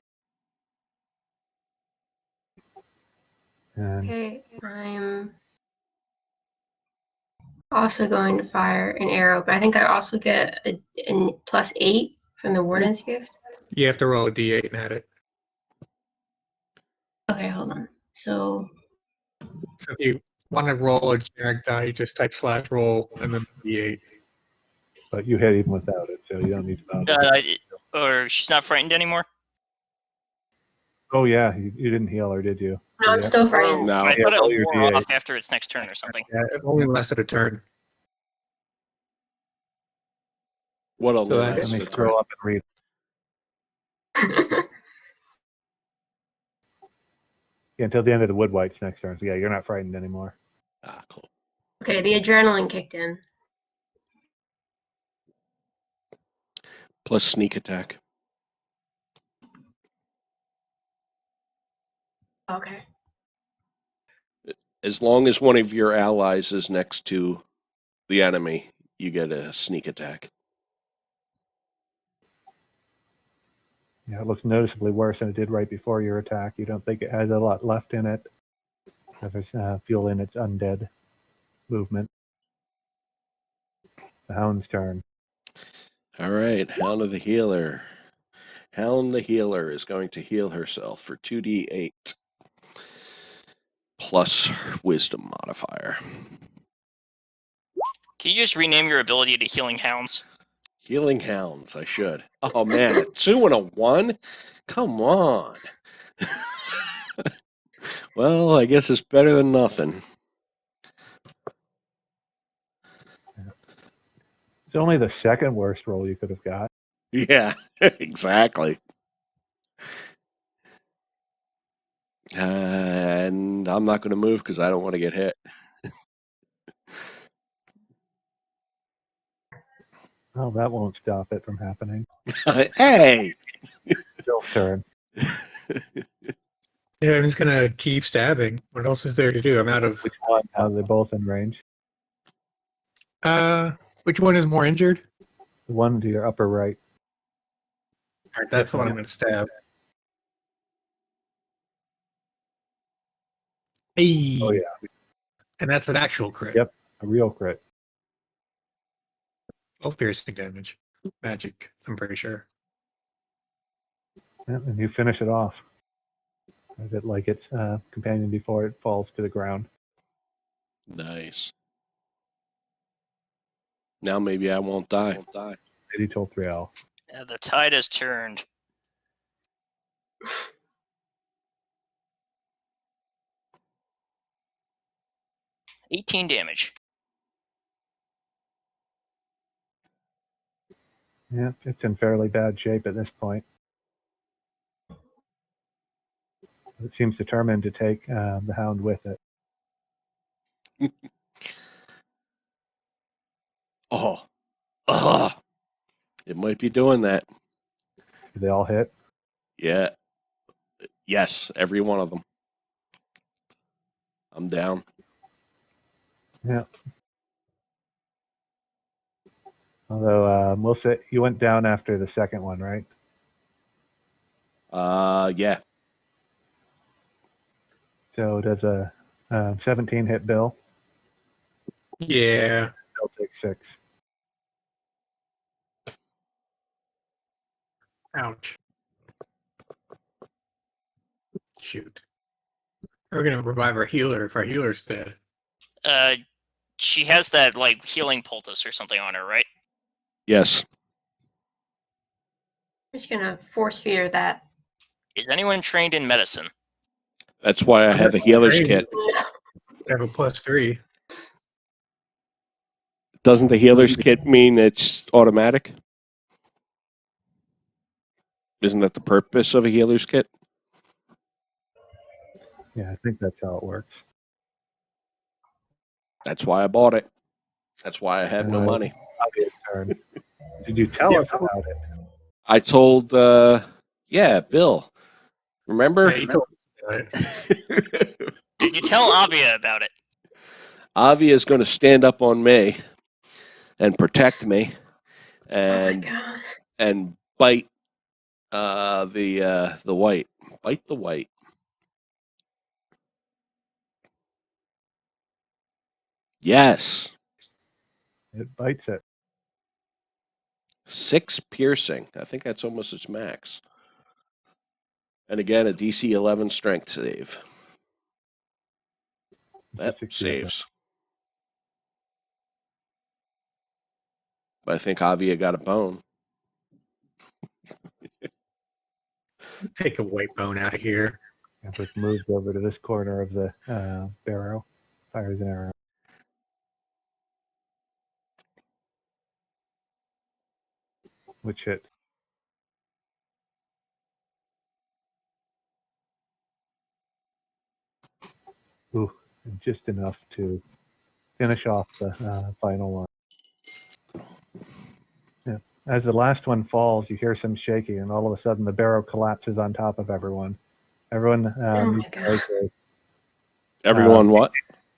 And Okay, I'm also going to fire an arrow, but I think I also get a +8 from the Warden's Gift. You have to roll a d8 and add it. Okay, hold on. So So if you want to roll a generic die, you just type /roll and then d8. but you hit even without it, so you don't need to bother. Or she's not frightened anymore. Oh yeah, you didn't heal her, did you? no, I'm Yeah. still frightened. No. I thought roll it your wore D8. off after its next turn or something. Yeah, it only lasted a turn. What a So that- Let me scroll up and read. Yeah, until the end of the wood wight's next turn. So yeah, you're not frightened anymore. Ah, cool. Okay, the adrenaline kicked in. Plus sneak attack. Okay. As long as one of your allies is next to the enemy, you get a sneak attack. Yeah, it looks noticeably worse than it did right before your attack. You don't think it has a lot left in it. There's fuel in its undead movement. The Hound's turn. All right, Hound of the Healer. Hound the Healer is going to heal herself for 2d8 plus her wisdom modifier. Can you just rename your ability to Healing Hounds? Healing Hounds, I should. Oh man, a 2 and a 1? Come on. Well, I guess it's better than nothing. It's only the second worst roll you could have got. Yeah, exactly. And I'm not going to move because I don't want to get hit. Oh, that won't stop it from happening. Hey! Phil's turn. Yeah, I'm just gonna keep stabbing. What else is there to do? I'm out of. Which one? They're both in range. Which one is more injured? The one to your upper right. All right, that's the one I'm gonna stab. Hey, Oh yeah, and that's an actual crit. Yep. a real crit. Oh, piercing damage. Magic, I'm pretty sure. Yeah, and you finish it off. A bit like its companion before it falls to the ground. Nice. Now maybe I won't die. Lady told 3L. The tide has turned. $18 damage. Yeah, it's in fairly bad shape at this point. It seems determined to take the hound with it. Oh, it might be doing that. Do they all hit? Yeah. Yes, every one of them. I'm down. Yeah. Although we'll say you went down after the second one, right? Yeah. So does a 17 hit Bill? Yeah. Bill takes 6. Ouch. Shoot. We're gonna revive our healer if our healer's dead. She has that like healing poultice or something on her, right? Yes. I'm just gonna force feed her that. Is anyone trained in medicine? That's why I have a healer's kit. I have a +3. Doesn't the healer's kit mean it's automatic? Isn't that the purpose of a healer's kit? Yeah, I think that's how it works. That's why I bought it. That's why I have no money. Obvious turn. Did you tell us about it? I told, Bill. Remember? Yeah, you told me about it. Did you tell Avia about it? Avi is going to stand up on me and protect me, Oh my and god. bite the white. Bite the white. Yes. It bites it. 6 piercing. I think that's almost its max. And again, a DC 11 strength save. That Succeeds. saves. But I think Avia got a bone. Take a white bone out of here. Empress moves over to this corner of the barrow, fires an arrow. Which hit. Ooh, just enough to finish off the final one. Yeah. As the last one falls, you hear some shaking, and all of a sudden the barrow collapses on top of everyone. Everyone, Oh my god. Everyone what?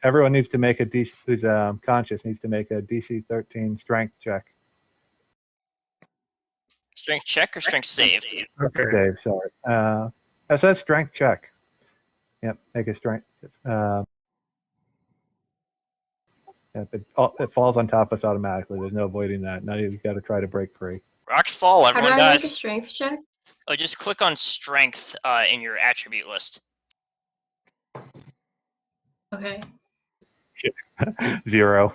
Everyone needs to make a DC, who's conscious needs to make a DC 13 strength check. Strength check or strength save? Okay. Dave, sorry. That says strength check. Yep, make a strength. Yep, it falls on top of us automatically. There's no avoiding that. Now you've got to try to break free. Rocks fall, How do everyone I make a dies. strength check? Oh, just click on strength in your attribute list. Okay. 0.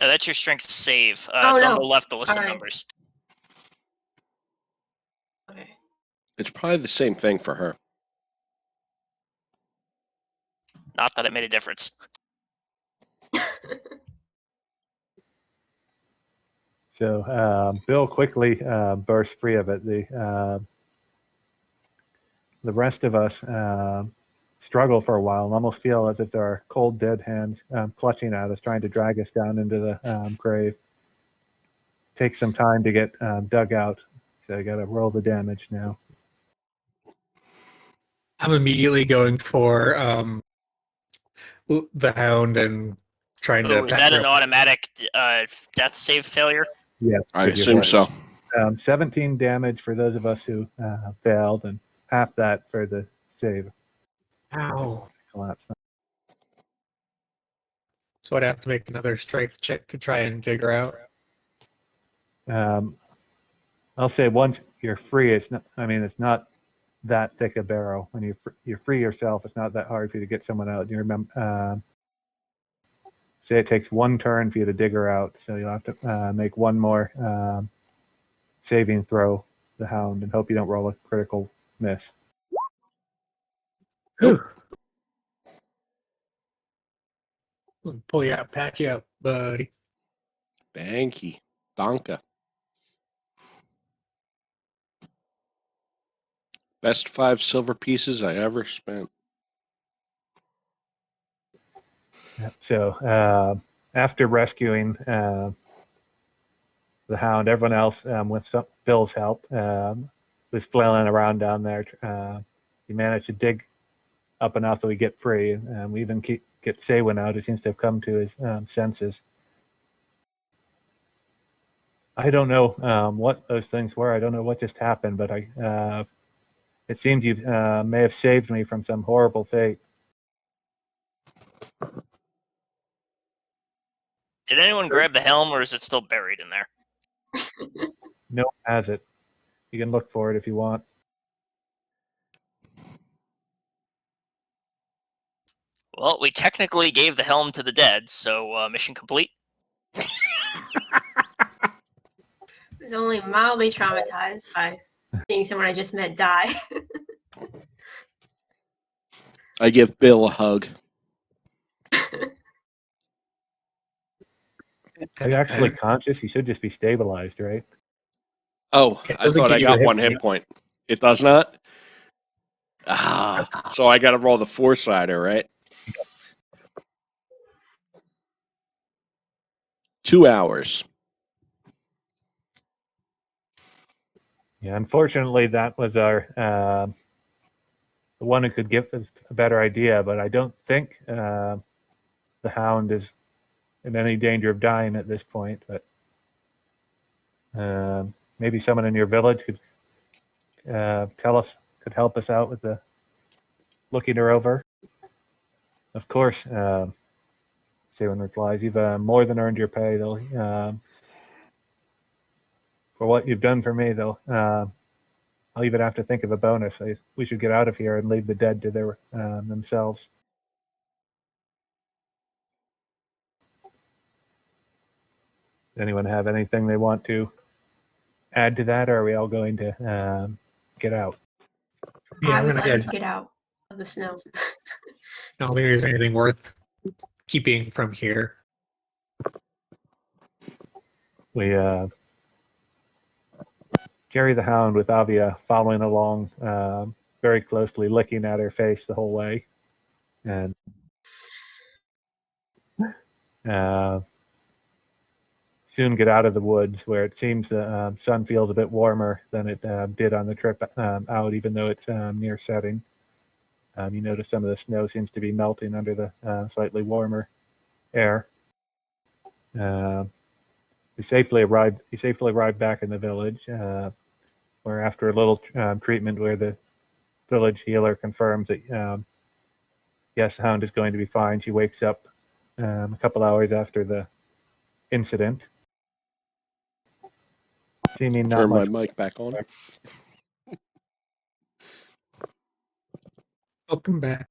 Oh, that's your strength save. Oh, it's on no. the left, the list of Alright. numbers. Okay. It's probably the same thing for her. Not that it made a difference. So Bill quickly bursts free of it. The rest of us struggle for a while and almost feel as if there are cold, dead hands clutching at us, trying to drag us down into the grave. Takes some time to get dug out, so I got to roll the damage now. I'm immediately going for the hound and trying to. Oh, is that an automatic death save failure? Yes, I with your assume hit. so. 17 damage for those of us who failed, and half that for the save. Ow. Collapse. So I'd have to make another strength check to try and dig her out. I'll say once you're free, it's not. I mean, it's not that thick a barrel. When you free yourself, it's not that hard for you to get someone out. You remember, say it takes one turn for you to dig her out, so you'll have to make one more saving throw, the hound, and hope you don't roll a critical miss. Pull you out, patch you up, buddy. Banky. Donka. Best 5 silver pieces I ever spent. So after rescuing the hound, everyone else, with Bill's help, was flailing around down there. He managed to dig up enough that we get free. We even get Saywin out, who seems to have come to his senses. I don't know what those things were. I don't know what just happened, but it seemed you may have saved me from some horrible fate. Did anyone grab the helm, or is it still buried in there? No one has it. You can look for it if you want. Well, we technically gave the helm to the dead, so mission complete. I was only mildly traumatized by seeing someone I just met die. I give Bill a hug. Are you actually conscious? You should just be stabilized, right? Oh, It I doesn't thought give I you a got hit 1 hit point. It does not? So I got to roll the 4-sider, right? 2 hours. Yeah, unfortunately, that was our the one who could give us a better idea, but I don't think the hound is in any danger of dying at this point. But maybe someone in your village could could help us out with the looking her over. Of course, Sewan replies, you've more than earned your pay, though. For what you've done for me, though, I'll even have to think of a bonus. We should get out of here and leave the dead to their themselves. Does anyone have anything they want to add to that, or are we all going to get out? Yeah, I I'm would gonna like head. to get out of the snow. I don't think there's anything worth keeping from here. We carry the hound with Avia following along very closely, licking at her face the whole way. And soon get out of the woods where it seems the sun feels a bit warmer than it did on the trip out, even though it's near setting. You notice some of the snow seems to be melting under the slightly warmer air. You safely arrive back in the village, where after a little treatment, where the village healer confirms that yes, the hound is going to be fine. She wakes up a couple hours after the incident, seeming not Turn my much. mic back on. Welcome back.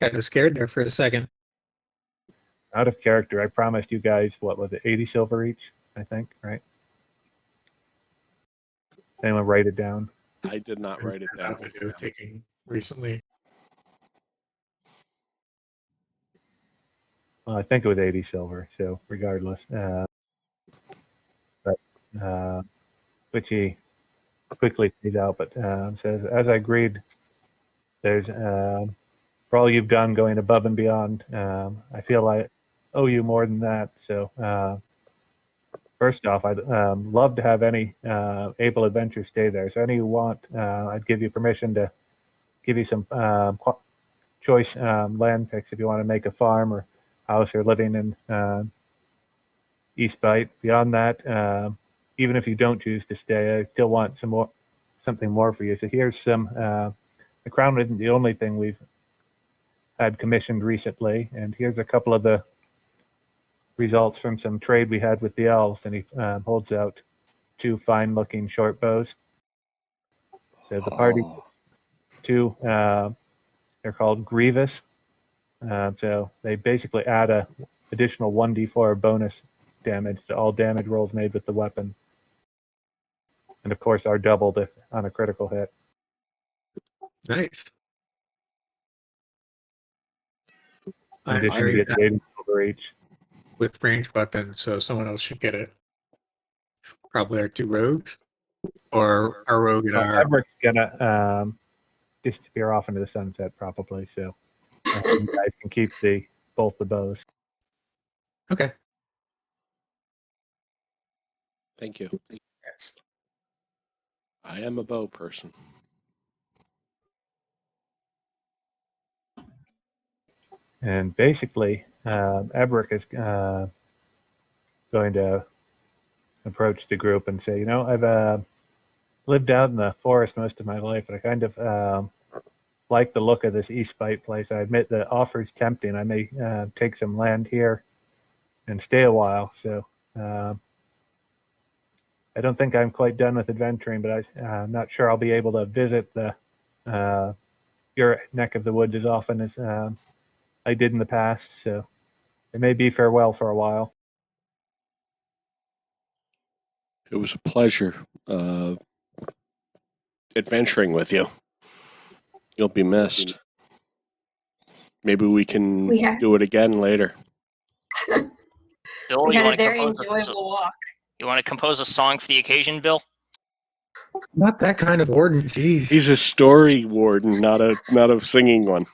Kind of scared there for a second. Out of character. I promised you guys, what was it, 80 silver each, I think, right? Anyone write it down? I did not write it down. Taking recently. Well, I think it was 80 silver, so regardless. Which he quickly pays out, but says, as I agreed, there's, for all you've done going above and beyond, I feel I owe you more than that. So first off, I'd love to have any able adventurers stay there. So any you want, I'd give you permission to give you some choice land picks if you want to make a farm or house or living in East Bite. Beyond that, even if you don't choose to stay, I still want something more for you. So here's some. The crown isn't the only thing we've had commissioned recently, and here's a couple of the results from some trade we had with the elves. And he holds out 2 fine-looking short bows. So the party, 2, they're called Grievous. So they basically add a additional 1d4 bonus damage to all damage rolls made with the weapon. And of course are doubled if on a critical hit. Nice. In I addition, you already get got the 80 silver each. with ranged weapons, so someone else should get it. Probably our 2 rogues, or our rogue and our. Edward's gonna disappear off into the sunset probably, so you guys can keep both the bows. Okay. Thank you. I am a bow person. And basically, Edric is going to approach the group and say, I've lived out in the forest most of my life, and I kind of like the look of this East Bite place. I admit the offer is tempting. I may take some land here and stay a while. So I don't think I'm quite done with adventuring, but I'm not sure I'll be able to visit your neck of the woods as often as I did in the past. So it may be farewell for a while. It was a pleasure adventuring with you. You'll be missed. Maybe we can do it again later. Bill, We you had want a to very compose enjoyable walk. You want to compose a song for the occasion, Bill? Not that kind of warden, jeez. He's a story warden, not a singing one.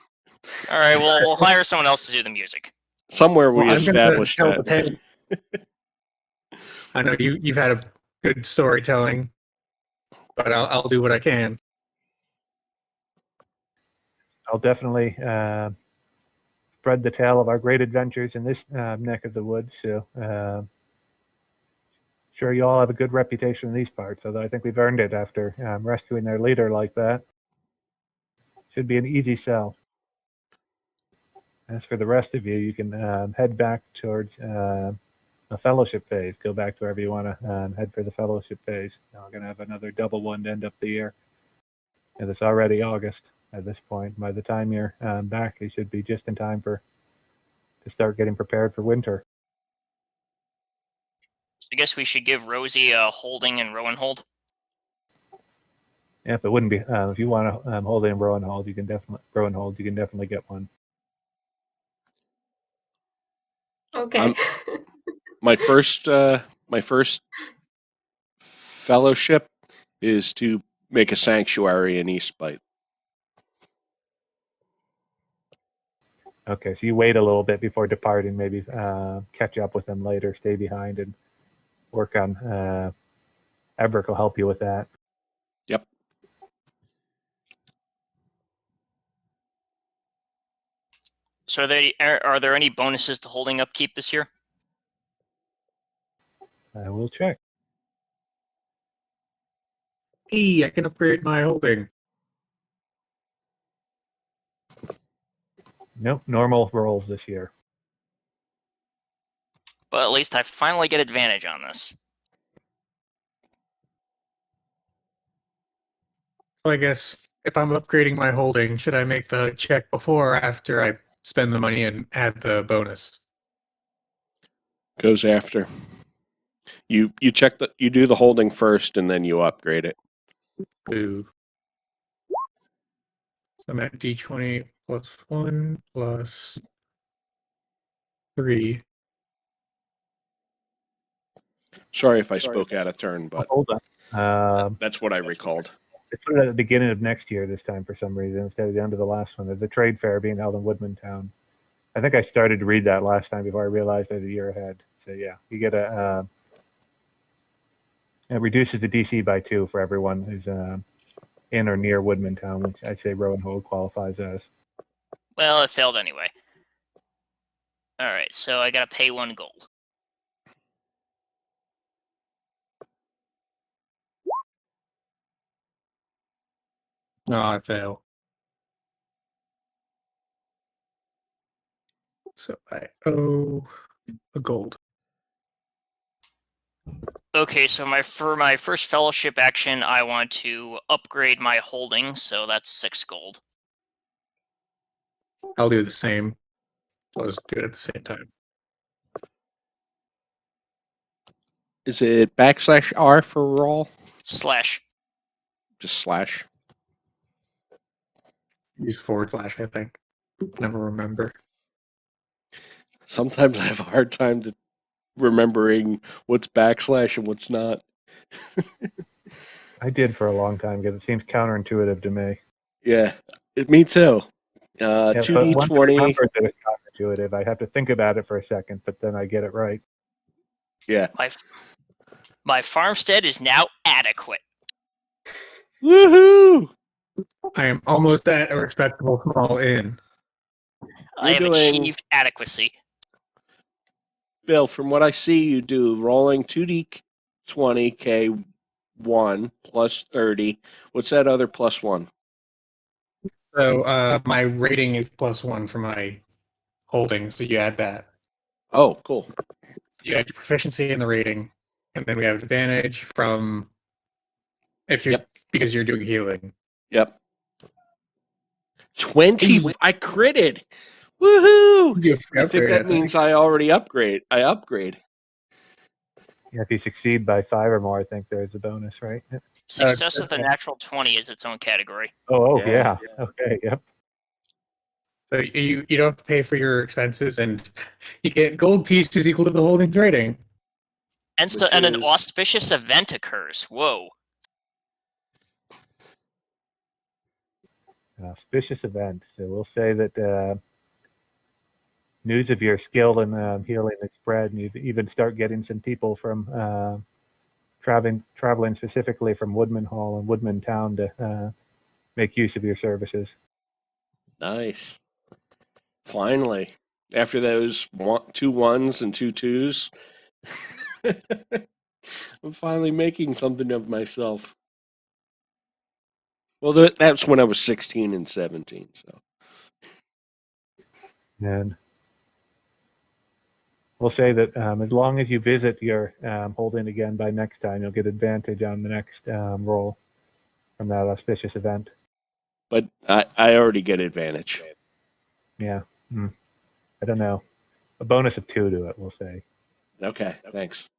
All right, well, we'll hire someone else to do the music. Somewhere we Well, I'm gonna established tell the that. tale. I know you've had a good storytelling, but I'll do what I can. I'll definitely spread the tale of our great adventures in this neck of the woods. So sure, you all have a good reputation in these parts, although I think we've earned it after rescuing their leader like that. Should be an easy sell. As for the rest of you, you can head back towards a fellowship phase. Go back to wherever you want to head for the fellowship phase. Now we're going to have another double one to end up the year. And it's already August at this point. By the time you're back, you should be just in time to start getting prepared for winter. So I guess we should give Rosie a holding and Rowan hold. Yeah, if it wouldn't be if you want to hold in Rowan hold, you can definitely get one. Okay. My first fellowship is to make a sanctuary in East Bite. Okay, so you wait a little bit before departing. Maybe catch up with them later. Stay behind and work on. Everick will help you with that. Yep. So are there any bonuses to holding upkeep this year? I will check. Hey, I can upgrade my holding. Nope, normal rolls this year. But at least I finally get advantage on this. So I guess if I'm upgrading my holding, should I make the check before or after I spend the money and add the bonus? Goes after. You do the holding first and then you upgrade it. Ooh. So I'm at D20 plus 1 plus 3. Sorry if I spoke out of turn, but Hold on. that's what I recalled. They put it at the beginning of next year this time for some reason instead of the end of the last one. There's a trade fair being held in Woodmantown. I think I started to read that last time before I realized I was a year ahead. So yeah, you get it reduces the DC by 2 for everyone who's in or near Woodmantown, which I'd say Rowan Hold qualifies as. Well, it failed anyway. All right, so I gotta pay 1 gold. No, I fail. So I owe a gold. Okay, so for my first fellowship action, I want to upgrade my holding, so that's 6 gold. I'll do the same. I'll just do it at the same time. Is it /R for roll? Slash. Just slash. Use / I think. Never remember. Sometimes I have a hard time remembering what's / and what's not. I did for a long time because it seems counterintuitive to me. Yeah, me too. Yeah, but 2d20. once I remember that it's counterintuitive, I have to think about it for a second, but then I get it right. Yeah. My farmstead is now adequate. Woohoo! I am almost at a respectable small inn. I have You're doing- achieved adequacy. Bill, from what I see, you do rolling 2d20 K1 plus 30. What's that other plus 1? So my rating is +1 for my holding, so you add that. Oh, cool. You add your proficiency in the rating, and then we have advantage from because you're doing healing. Yep. 20. I critted. Woohoo! I think that means I already upgrade. I upgrade. Yeah, if you succeed by 5 or more, I think there's a bonus, right? Success with a natural 20 is its own category. Oh, Yeah. yeah. Okay, yep. So you don't have to pay for your expenses, and you get gold pieces equal to the holding's rating. And an auspicious event occurs. Whoa. Auspicious event. So we'll say that news of your skill in healing has spread, and you even start getting some people from traveling specifically from Woodman Hall and Woodman Town to make use of your services. Nice. Finally, after those 2 1s and 2 2s, I'm finally making something of myself. Well, that's when I was 16 and 17. So, And we'll say that as long as you visit your holding again by next time, you'll get advantage on the next roll from that auspicious event. but I already get advantage. Yeah. I don't know. A bonus of 2 to it, we'll say. Okay, thanks.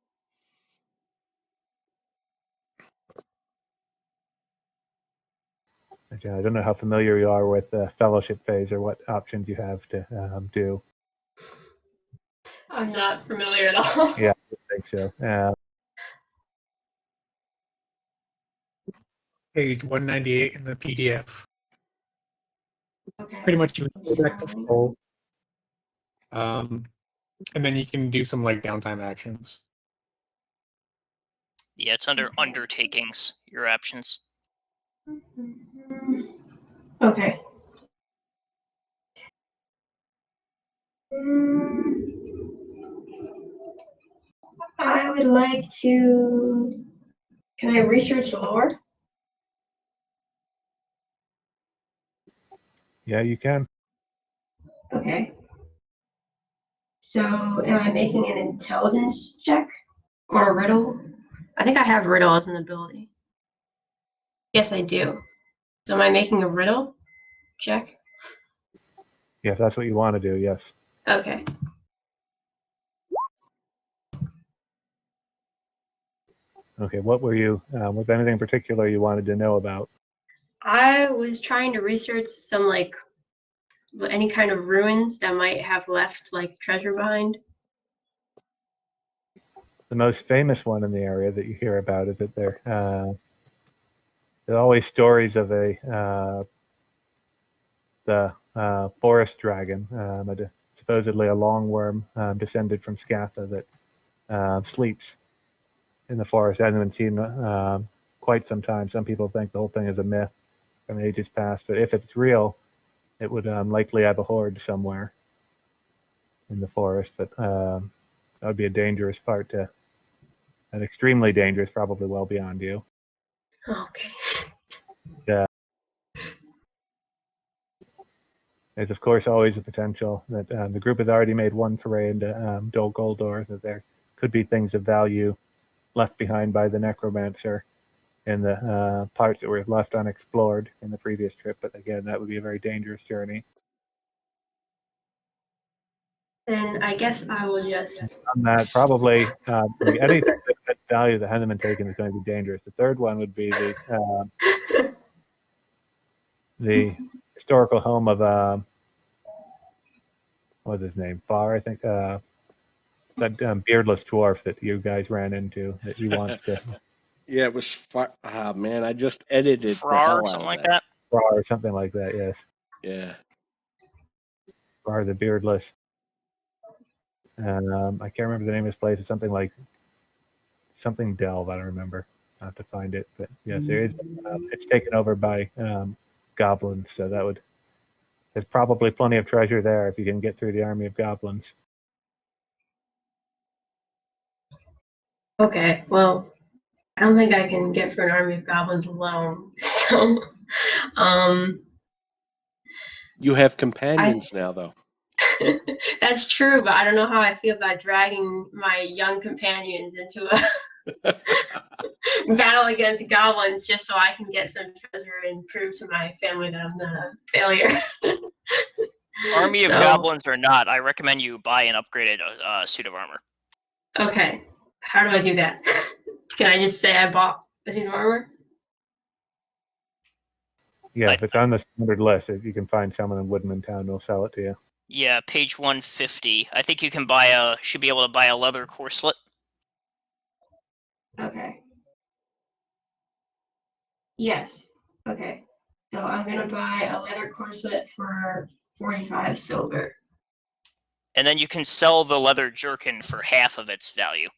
I don't know how familiar you are with the fellowship phase or what options you have to do. I'm not familiar at all. Yeah, I think so. Page 198 in the PDF. Okay. Pretty much you go back to full. And then you can do some like downtime actions. Yeah, it's under Okay. undertakings, your options. Okay. I would like to. Can I research lore? Yeah, you can. Okay. So, am I making an intelligence check or a riddle? I think I have riddle as an ability. Yes, I do. So, am I making a riddle check? Yeah, if that's what you want to do, yes. Okay. Okay, what were you, was anything in particular you wanted to know about? I was trying to research some like any kind of ruins that might have left like treasure behind. The most famous one in the area that you hear about is that there are always stories of the forest dragon, supposedly a long worm descended from Scatha that sleeps in the forest. It hasn't been seen quite some time. Some people think the whole thing is a myth from ages past, but if it's real, it would likely have a horde somewhere in the forest. But that would be a dangerous part to, an extremely dangerous, probably well beyond you. Okay. There's of course always a potential that the group has already made one foray into Dol Guldur, that there could be things of value left behind by the necromancer in the parts that were left unexplored in the previous trip. But again, that would be a very dangerous journey. Then I guess I will just. On that, probably like anything that value that hasn't been taken is going to be dangerous. The third one would be the historical home of what's his name? Far, I think. That beardless dwarf that you guys ran into that he wants to. Yeah, it was far. Ah, man, I just edited the Frar, hell out something of like that. that. Far or something like that. Yes, Yeah. Far the beardless. And I can't remember the name of his place. It's something like something Delve. I don't remember. I have to find it. But yes, there is. It's taken over by goblins, so that would. There's probably plenty of treasure there if you can get through the army of goblins. Okay, well, I don't think I can get through an army of goblins alone. So, You have companions now, though. that's true, but I don't know how I feel about dragging my young companions into a battle against goblins just so I can get some treasure and prove to my family that I'm not a failure. Army of So- goblins or not, I recommend you buy an upgraded suit of armor. Okay, how do I do that? Can I just say I bought a suit of armor? Yeah, if it's on the standard list, if you can find someone in Woodman Town, they'll sell it to you. Yeah, page 150. I think you can should be able to buy a leather corselet. Okay. Yes. Okay. So I'm gonna buy a leather corset for 45 silver. And then you can sell the leather jerkin for half of its value.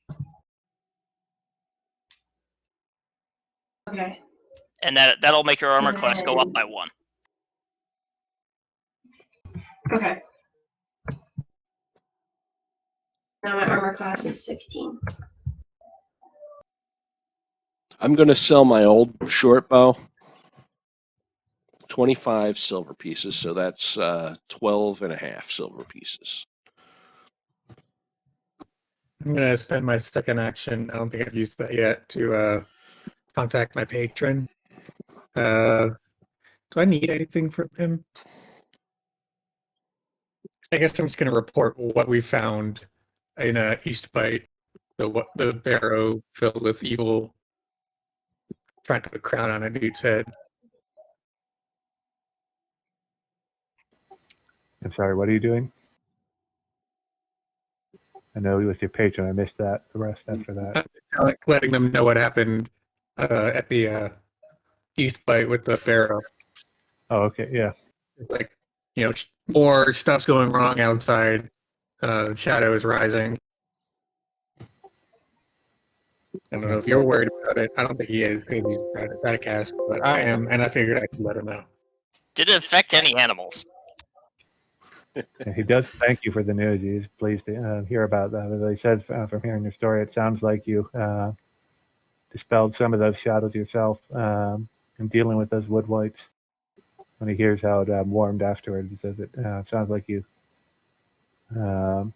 Okay. And that'll make your armor class go up And- by 1. Okay. Now my armor class is 16. I'm going to sell my old short bow. 25 silver pieces, so that's 12 and a half silver pieces. I'm gonna spend my second action. I don't think I've used that yet to contact my patron. Do I need anything from him? I guess I'm just gonna report what we found in East Bite, the barrow filled with evil, trying to put a crown on a dude's head. I'm sorry, what are you doing? I know with your patron, I missed that. The rest after that. Like letting them know what happened at the East Bite with the barrow. Oh, okay, yeah. Like, more stuff's going wrong outside. Shadow is rising. I don't know if you're worried about it. I don't think he is because he's got a cast, but I am, and I figured I could let him know. Did it affect any animals? And he does thank you for the news. He's pleased to hear about that. As I said, from hearing your story, it sounds like you dispelled some of those shadows yourself in dealing with those wood wights. When he hears how it warmed afterwards, he says it sounds like you've done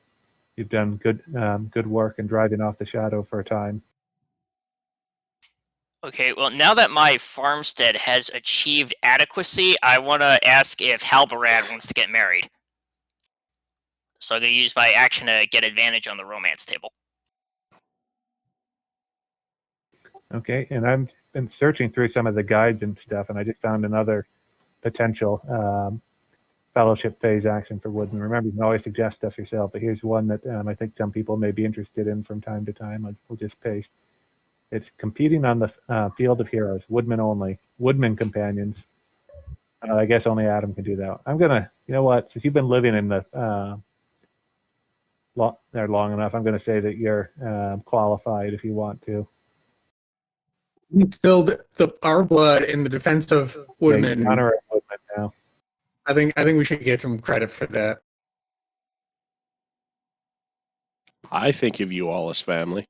good work in driving off the shadow for a time. Okay, well, now that my farmstead has achieved adequacy, I want to ask if Halbarad wants to get married. So I'm going to use my action to get advantage on the romance table. Okay, and I've been searching through some of the guides and stuff, and I just found another potential fellowship phase action for Woodman. Remember, you can always suggest stuff yourself, but here's one that I think some people may be interested in from time to time. We'll just paste. It's competing on the field of heroes, Woodman only, Woodman companions. I guess only Adam can do that. I'm gonna, you know what? Since you've been living in the there long enough, I'm gonna say that you're qualified if you want to. We spilled our blood in the defense of Woodman. Yeah, honor Woodman now. I think we should get some credit for that. I think of you all as family.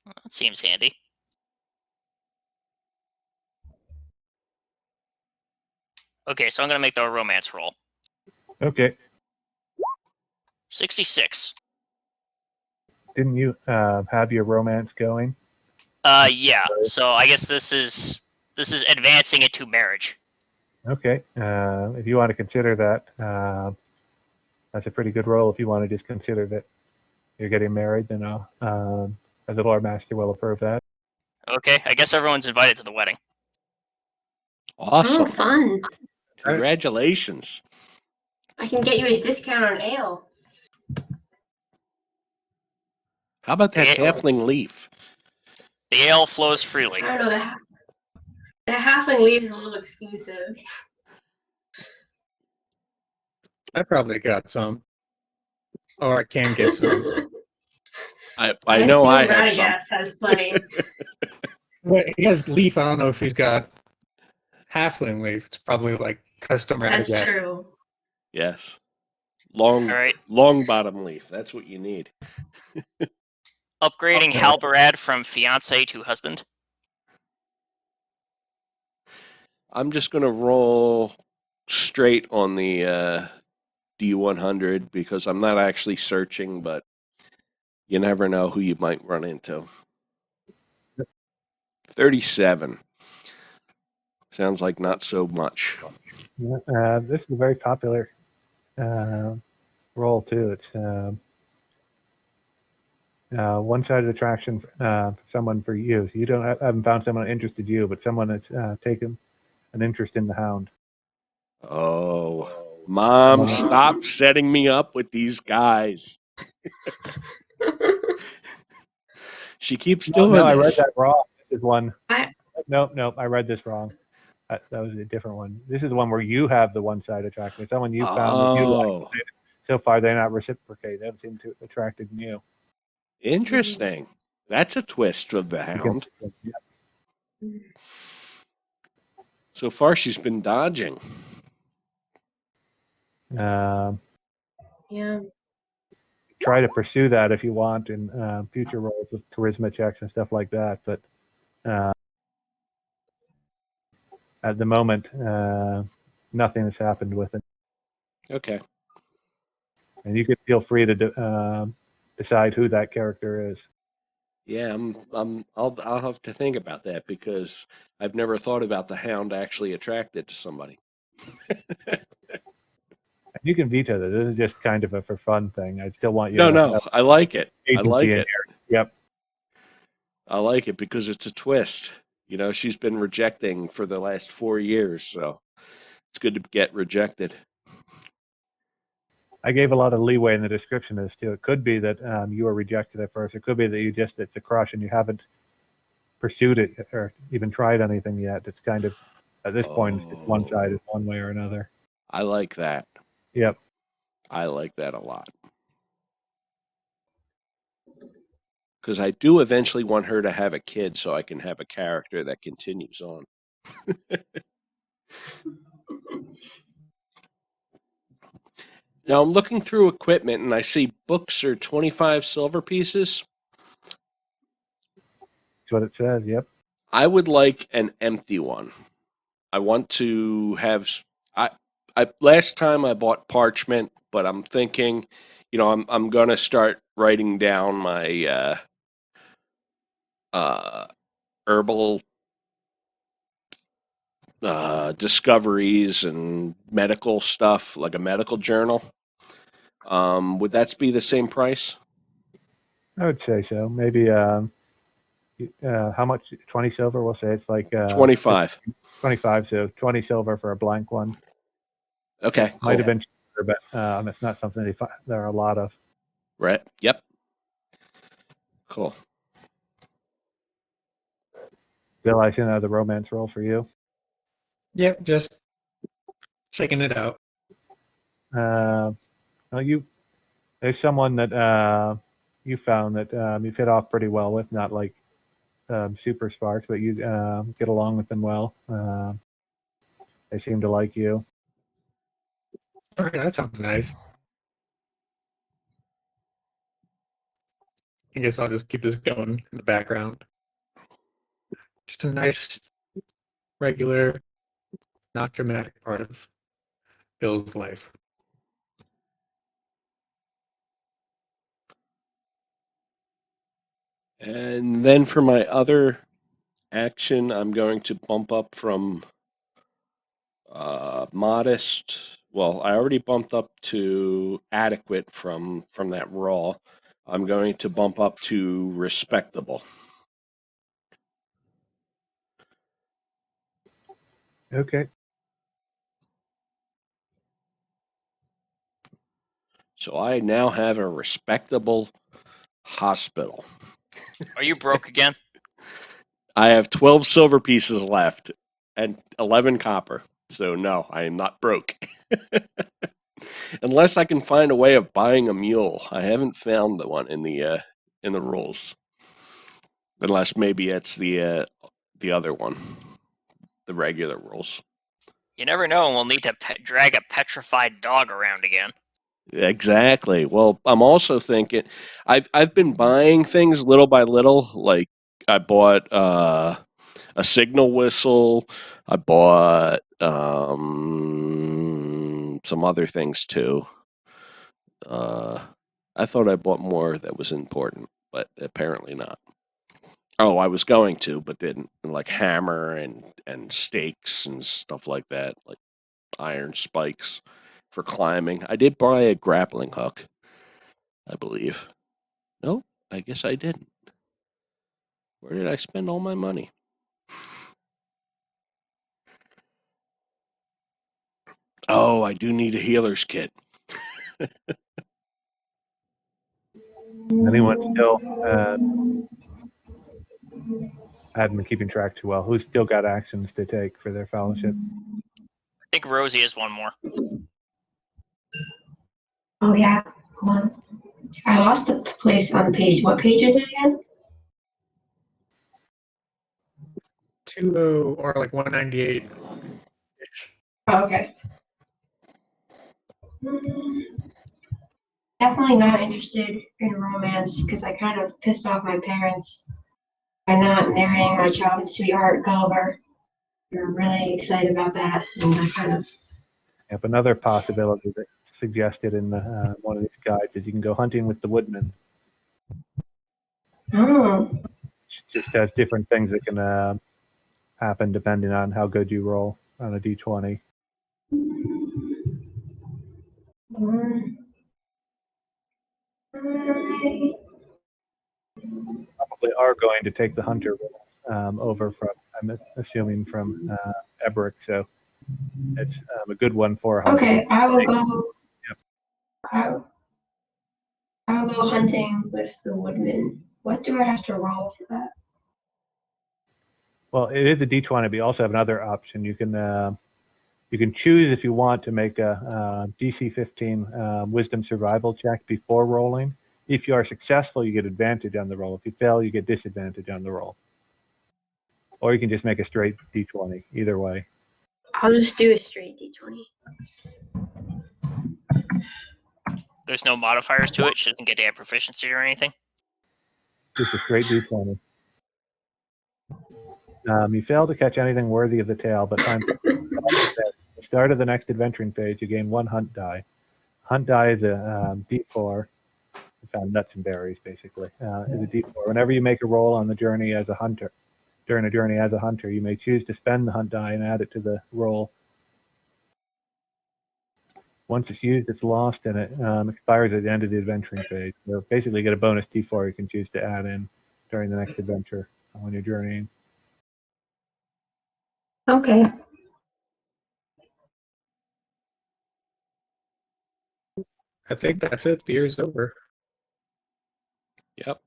Well, that seems handy. Okay, so I'm going to make the romance roll. Okay. 66. Didn't you have your romance going? Yeah. So I guess this is advancing it to marriage. Okay. If you want to consider that, that's a pretty good roll. If you want to just consider that you're getting married, then as a Lord Master will approve that. Okay, I guess everyone's invited to the wedding. Awesome. Oh, fun. Congratulations. I can get you a discount on ale. How about that Yeah. halfling leaf? The ale flows freely. I don't know, the halfling leaf is a little exclusive. I probably got some, or I can get some. I know I have assume some. Radagast has plenty. But he has leaf. I don't know if he's got halfling leaf. It's probably like custom That's Radagast. true. Yes. All right. Long bottom leaf. That's what you need. Upgrading Okay. Halbarad from fiance to husband. I'm just going to roll straight on the D100 because I'm not actually searching, but you never know who you might run into. 37. Sounds like not so much. This is a very popular role too. It's one-sided attraction for someone for you. So you haven't found someone interested in you, but someone that's taken an interest in the hound. Oh, Mom, stop setting me up with these guys. She keeps No, doing I read this. that wrong. This is one. I- Nope, I read this wrong. That was a different one. This is the one where you have the one-side attraction. Someone you found that you like. Oh, So far, they're not reciprocated. They don't seem to attracted in you. interesting. That's a twist of the You hound. can- So far, she's been dodging. Yeah. Try to pursue that if you want in future roles with charisma checks and stuff like that. But at the moment, nothing has happened with it. Okay. And you could feel free to decide who that character is. Yeah, I'll have to think about that because I've never thought about the hound actually attracted to somebody. You can veto that. This is just kind of a for fun thing. I still want you No, to no, have I like it. I agency like in it. here. Yep. I like it because it's a twist. You know, she's been rejecting for the last 4 years, so it's good to get rejected. I gave a lot of leeway in the description of this too. It could be that you were rejected at first. It could be that it's a crush and you haven't pursued it or even tried anything yet. It's kind of at this point it's just one side is one way or another. I like that. Yep. I like that a lot. Because I do eventually want her to have a kid so I can have a character that continues on. Now I'm looking through equipment and I see books are 25 silver pieces. That's what it says. Yep. I would like an empty one. I want to have. I last time I bought parchment, but I'm thinking, I'm gonna start writing down my herbal discoveries and medical stuff, like a medical journal. Would that be the same price? I would say so. Maybe how much? 20 silver. We'll say it's like 25. 25. So 20 silver for a blank one. Okay, cool. Might have been cheaper, but it's not something there are a lot of. Right. Yep. Cool. Bill, I see another romance roll for you. Yep, just checking it out. There's someone that you found that you've hit off pretty well with, not like super sparks, but you get along with them well. They seem to like you. All right, that sounds nice. I guess I'll just keep this going in the background. Just a nice, regular, not dramatic part of Bill's life. And then for my other action, I'm going to bump up from modest. Well, I already bumped up to adequate from that raw. I'm going to bump up to respectable. Okay. So I now have a respectable hospital. Are you broke again? I have 12 silver pieces left and 11 copper. So no, I am not broke. Unless I can find a way of buying a mule. I haven't found the one in the rules. Unless maybe it's the other one, the regular rules. You never know, and we'll need to drag a petrified dog around again. Exactly. Well, I'm also thinking I've been buying things little by little. Like I bought a signal whistle. I bought some other things too. I thought I bought more that was important, but apparently not. Oh, I was going to, but didn't. Like hammer and stakes and stuff like that, like iron spikes for climbing. I did buy a grappling hook, I believe. No, I guess I didn't. Where did I spend all my money? Oh, I do need a healer's kit. Anyone still I haven't been keeping track too well. Who's still got actions to take for their fellowship? I think Rosie has one more. Oh yeah, hold on. I lost the place on the page. What page is it again? 20 or like 198. Oh, okay. Definitely not interested in romance because I kind of pissed off my parents by not marrying my child and sweetheart Gulliver. They're really excited about that, and I kind of. Yep, another possibility that's suggested in the, one of these guides is you can go hunting with the woodman. Oh. It just has different things that can happen depending on how good you roll on a d20. Probably are going to take the hunter role over from, I'm assuming, from Eberic, so it's a good one for a hunter. Okay, I will go. Yep. I will go hunting with the woodman. What do I have to roll for that? Well, it is a d20, but you also have another option. You can choose if you want to make a DC 15 Wisdom Survival check before rolling. If you are successful, you get advantage on the roll. If you fail, you get disadvantage on the roll. Or you can just make a straight d20. Either way. I'll just do a straight d20. There's no modifiers to it. She doesn't get to add proficiency or anything. Just a straight d20. You fail to catch anything worthy of the tale, but find at the start of the next adventuring phase, you gain 1 hunt die. Hunt die is a d4. I found nuts and berries, basically. Is a d4. Whenever you make a roll on the journey as a hunter, during a journey as a hunter, you may choose to spend the hunt die and add it to the roll. Once it's used, it's lost, and it expires at the end of the adventuring phase. So basically, you get a bonus d4 you can choose to add in during the next adventure when you're journeying. Okay. I think that's it. The year's over. Yep.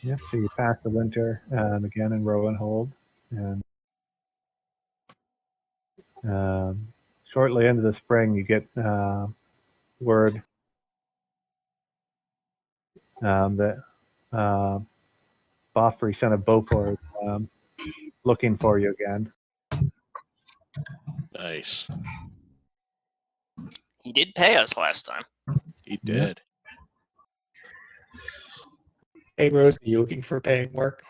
Yeah, so you pass the winter again in row and hold, and shortly into the spring, you get word that Boffrey, son of Beaufort, is looking for you again. Nice. He did pay us last time. He did. Hey, Rose, are you looking for paying work?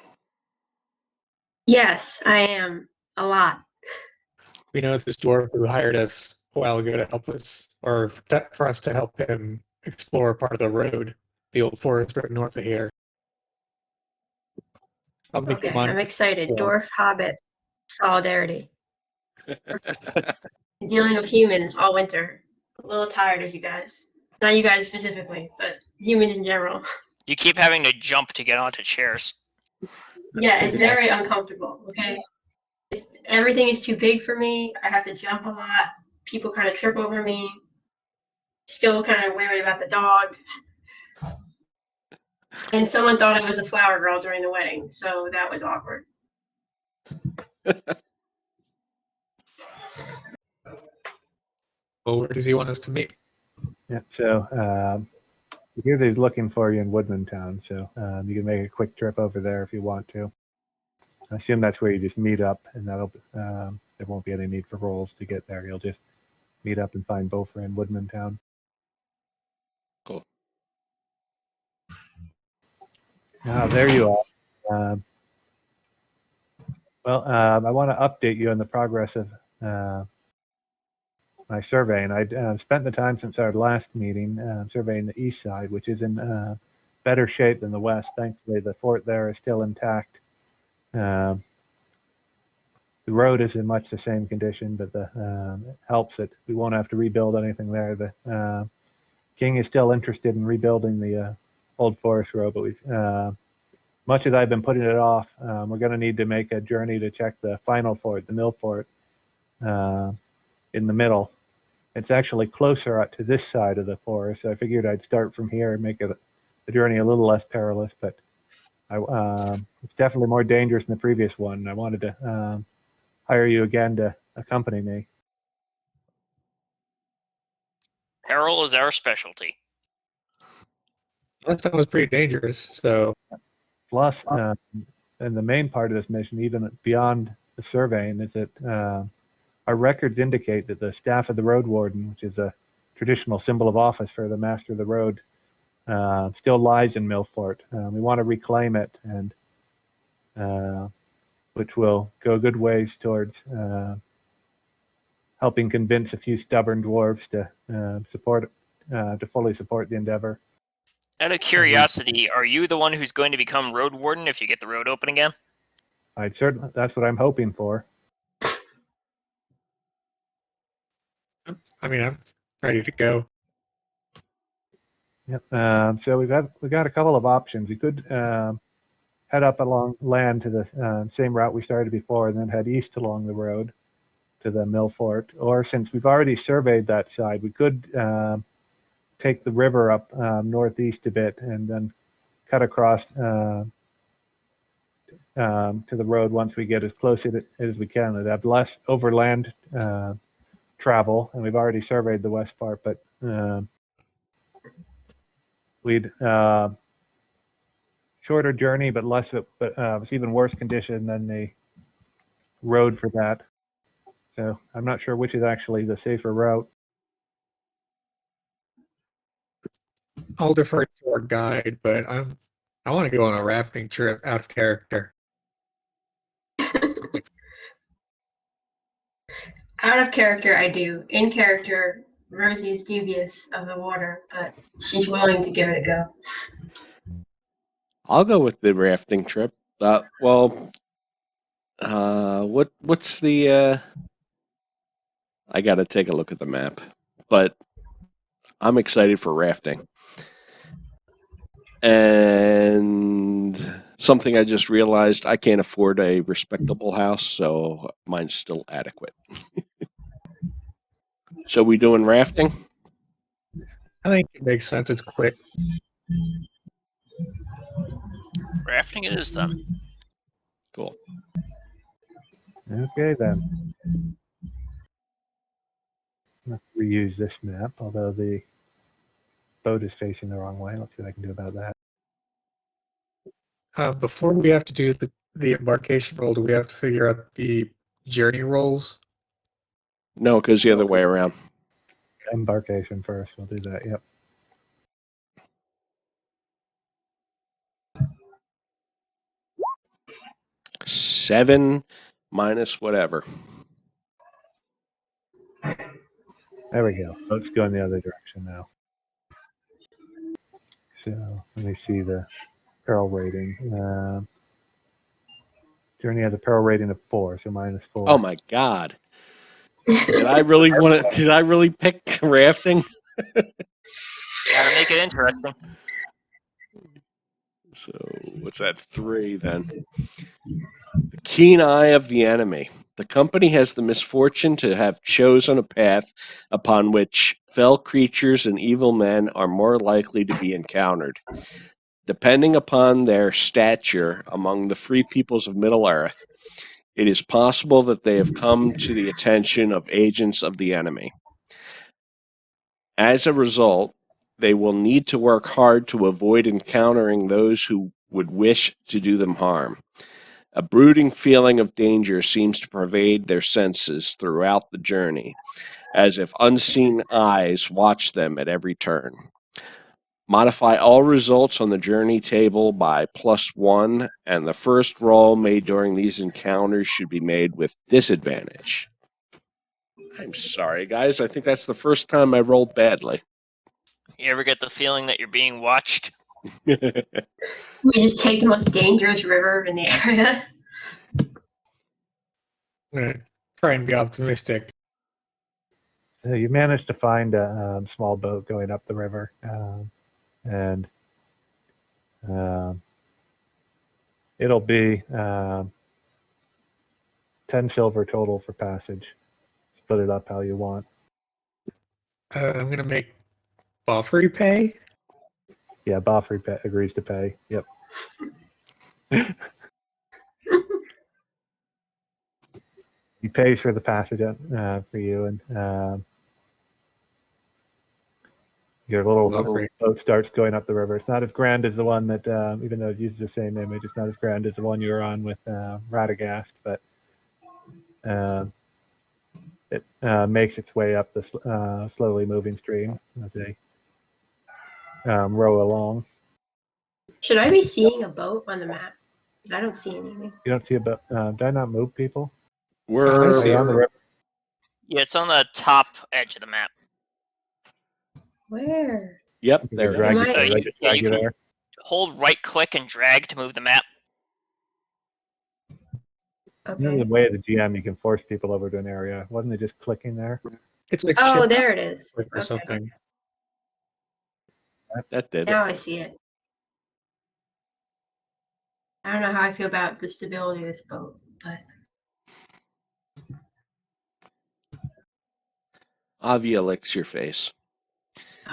Yes, I am. A lot. We know this dwarf who hired us a while ago to help us, or for us to help him explore part of the road, the old forest right north of here. I'll make Okay, him on. I'm excited. Yeah. Dwarf Hobbit solidarity. Dealing with humans all winter. A little tired of you guys. Not you guys specifically, but humans in general. You keep having to jump to get onto chairs. Yeah, it's very uncomfortable, okay? Everything is too big for me. I have to jump a lot. People kind of trip over me. Still kind of worried about the dog. And someone thought I was a flower girl during the wedding, so that was awkward. Well, where does he want us to meet? Yeah, so you hear they're looking for you in Woodman Town, so you can make a quick trip over there if you want to. I assume that's where you just meet up, and that'll there won't be any need for rolls to get there. You'll just meet up and find Beaufort in Woodman Town. Cool. There you are. I want to update you on the progress of my surveying. I spent the time since our last meeting surveying the east side, which is in better shape than the west. Thankfully, the fort there is still intact. The road is in much the same condition, but it helps that we won't have to rebuild anything there. The king is still interested in rebuilding the old forest road, but we've much as I've been putting it off, we're going to need to make a journey to check the final fort, the mill fort, in the middle. It's actually closer to this side of the forest, so I figured I'd start from here and make it the journey a little less perilous, but It's definitely more dangerous than the previous one. I wanted to hire you again to accompany me. Peril is our specialty. Last time was pretty dangerous, so Plus, and the main part of this mission, even beyond the surveying, is that our records indicate that the staff of the road warden, which is a traditional symbol of office for the master of the road, still lies in Milfort. We want to reclaim it, and which will go a good ways towards helping convince a few stubborn dwarves to fully support the endeavor. Out of curiosity, are you the one who's going to become road warden if you get the road open again? That's what I'm hoping for. I mean, I'm ready to go. Yep. So we got a couple of options. We could head up along land to the same route we started before, and then head east along the road to the mill fort. Or since we've already surveyed that side, we could take the river up northeast a bit and then cut across to the road once we get as close as we can. It'd have less overland travel, and we've already surveyed the west part, but we'd shorter journey, but it's even worse condition than the road for that. So I'm not sure which is actually the safer route. I'll defer to our guide, but I want to go on a rafting trip out of character. Out of character, I do. In character, Rosie's dubious of the water, but she's willing to give it a go. I'll go with the rafting trip. What's the? I got to take a look at the map, but I'm excited for rafting. And something I just realized, I can't afford a respectable house, so mine's still adequate. So we doing rafting? I think it makes sense. It's quick. Rafting it is then. Cool. Okay, then. Let's reuse this map, although the boat is facing the wrong way. Let's see what I can do about that. Before we have to do the embarkation roll, do we have to figure out the journey rolls? No, it goes the other way around. Embarkation first. We'll do that. Yep. Seven minus whatever. There we go. Boat's going the other direction now. So let me see the peril rating. Journey has a peril rating of 4, so -4. Oh my God! Did I really pick rafting? Gotta make it interesting. So what's that? 3 then. The keen eye of the enemy. The company has the misfortune to have chosen a path upon which fell creatures and evil men are more likely to be encountered. Depending upon their stature among the free peoples of Middle-earth, it is possible that they have come to the attention of agents of the enemy. As a result, they will need to work hard to avoid encountering those who would wish to do them harm. A brooding feeling of danger seems to pervade their senses throughout the journey, as if unseen eyes watch them at every turn. Modify all results on the journey table by +1, and the first roll made during these encounters should be made with disadvantage. I'm sorry, guys. I think that's the first time I rolled badly. You ever get the feeling that you're being watched? We just take the most dangerous river in the area. I'm going to try and be optimistic. So you managed to find a small boat going up the river, and it'll be 10 silver total for passage. Split it up how you want. I'm going to make Boffrey pay. Yeah, Boffrey agrees to pay. Yep. He pays for the passage for you, and your little boat starts going up the river. It's not as grand as the one that, even though it uses the same image, it's not as grand as the one you were on with Radagast, but it makes its way up the slowly moving stream as they row along. Should I be seeing a boat on the map? Because I don't see anything. You don't see a boat. Did I not move people? We're I see on the river. Yeah, it's on the top edge of the map. Where? Yep, there it Drag is. Am I- you, Yeah, drag you you can- there. Hold right click and drag to move the map. You know, Okay. the way of the GM, you can force people over to an area. Wasn't it just clicking there? It's like Oh, ship there it is. or Okay. something. That did it. Now I see it. I don't know how I feel about the stability of this boat, but Avia licks your face.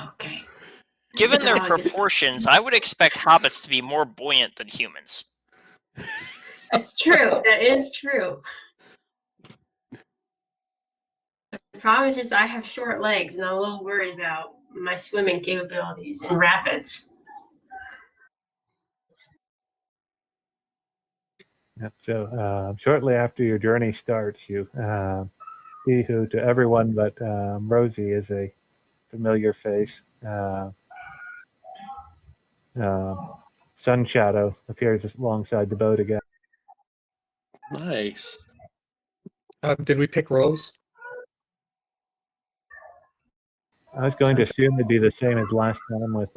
okay. Given their Dog is- proportions, I would expect hobbits to be more buoyant than humans. That's true. That is true. The problem is just I have short legs, and I'm a little worried about my swimming capabilities in rapids. Yep. So shortly after your journey starts, you see who, to everyone but Rosie, is a familiar face. Sun Shadow appears alongside the boat again. Nice. Did we pick roles? I was going to assume it'd be the same as last time with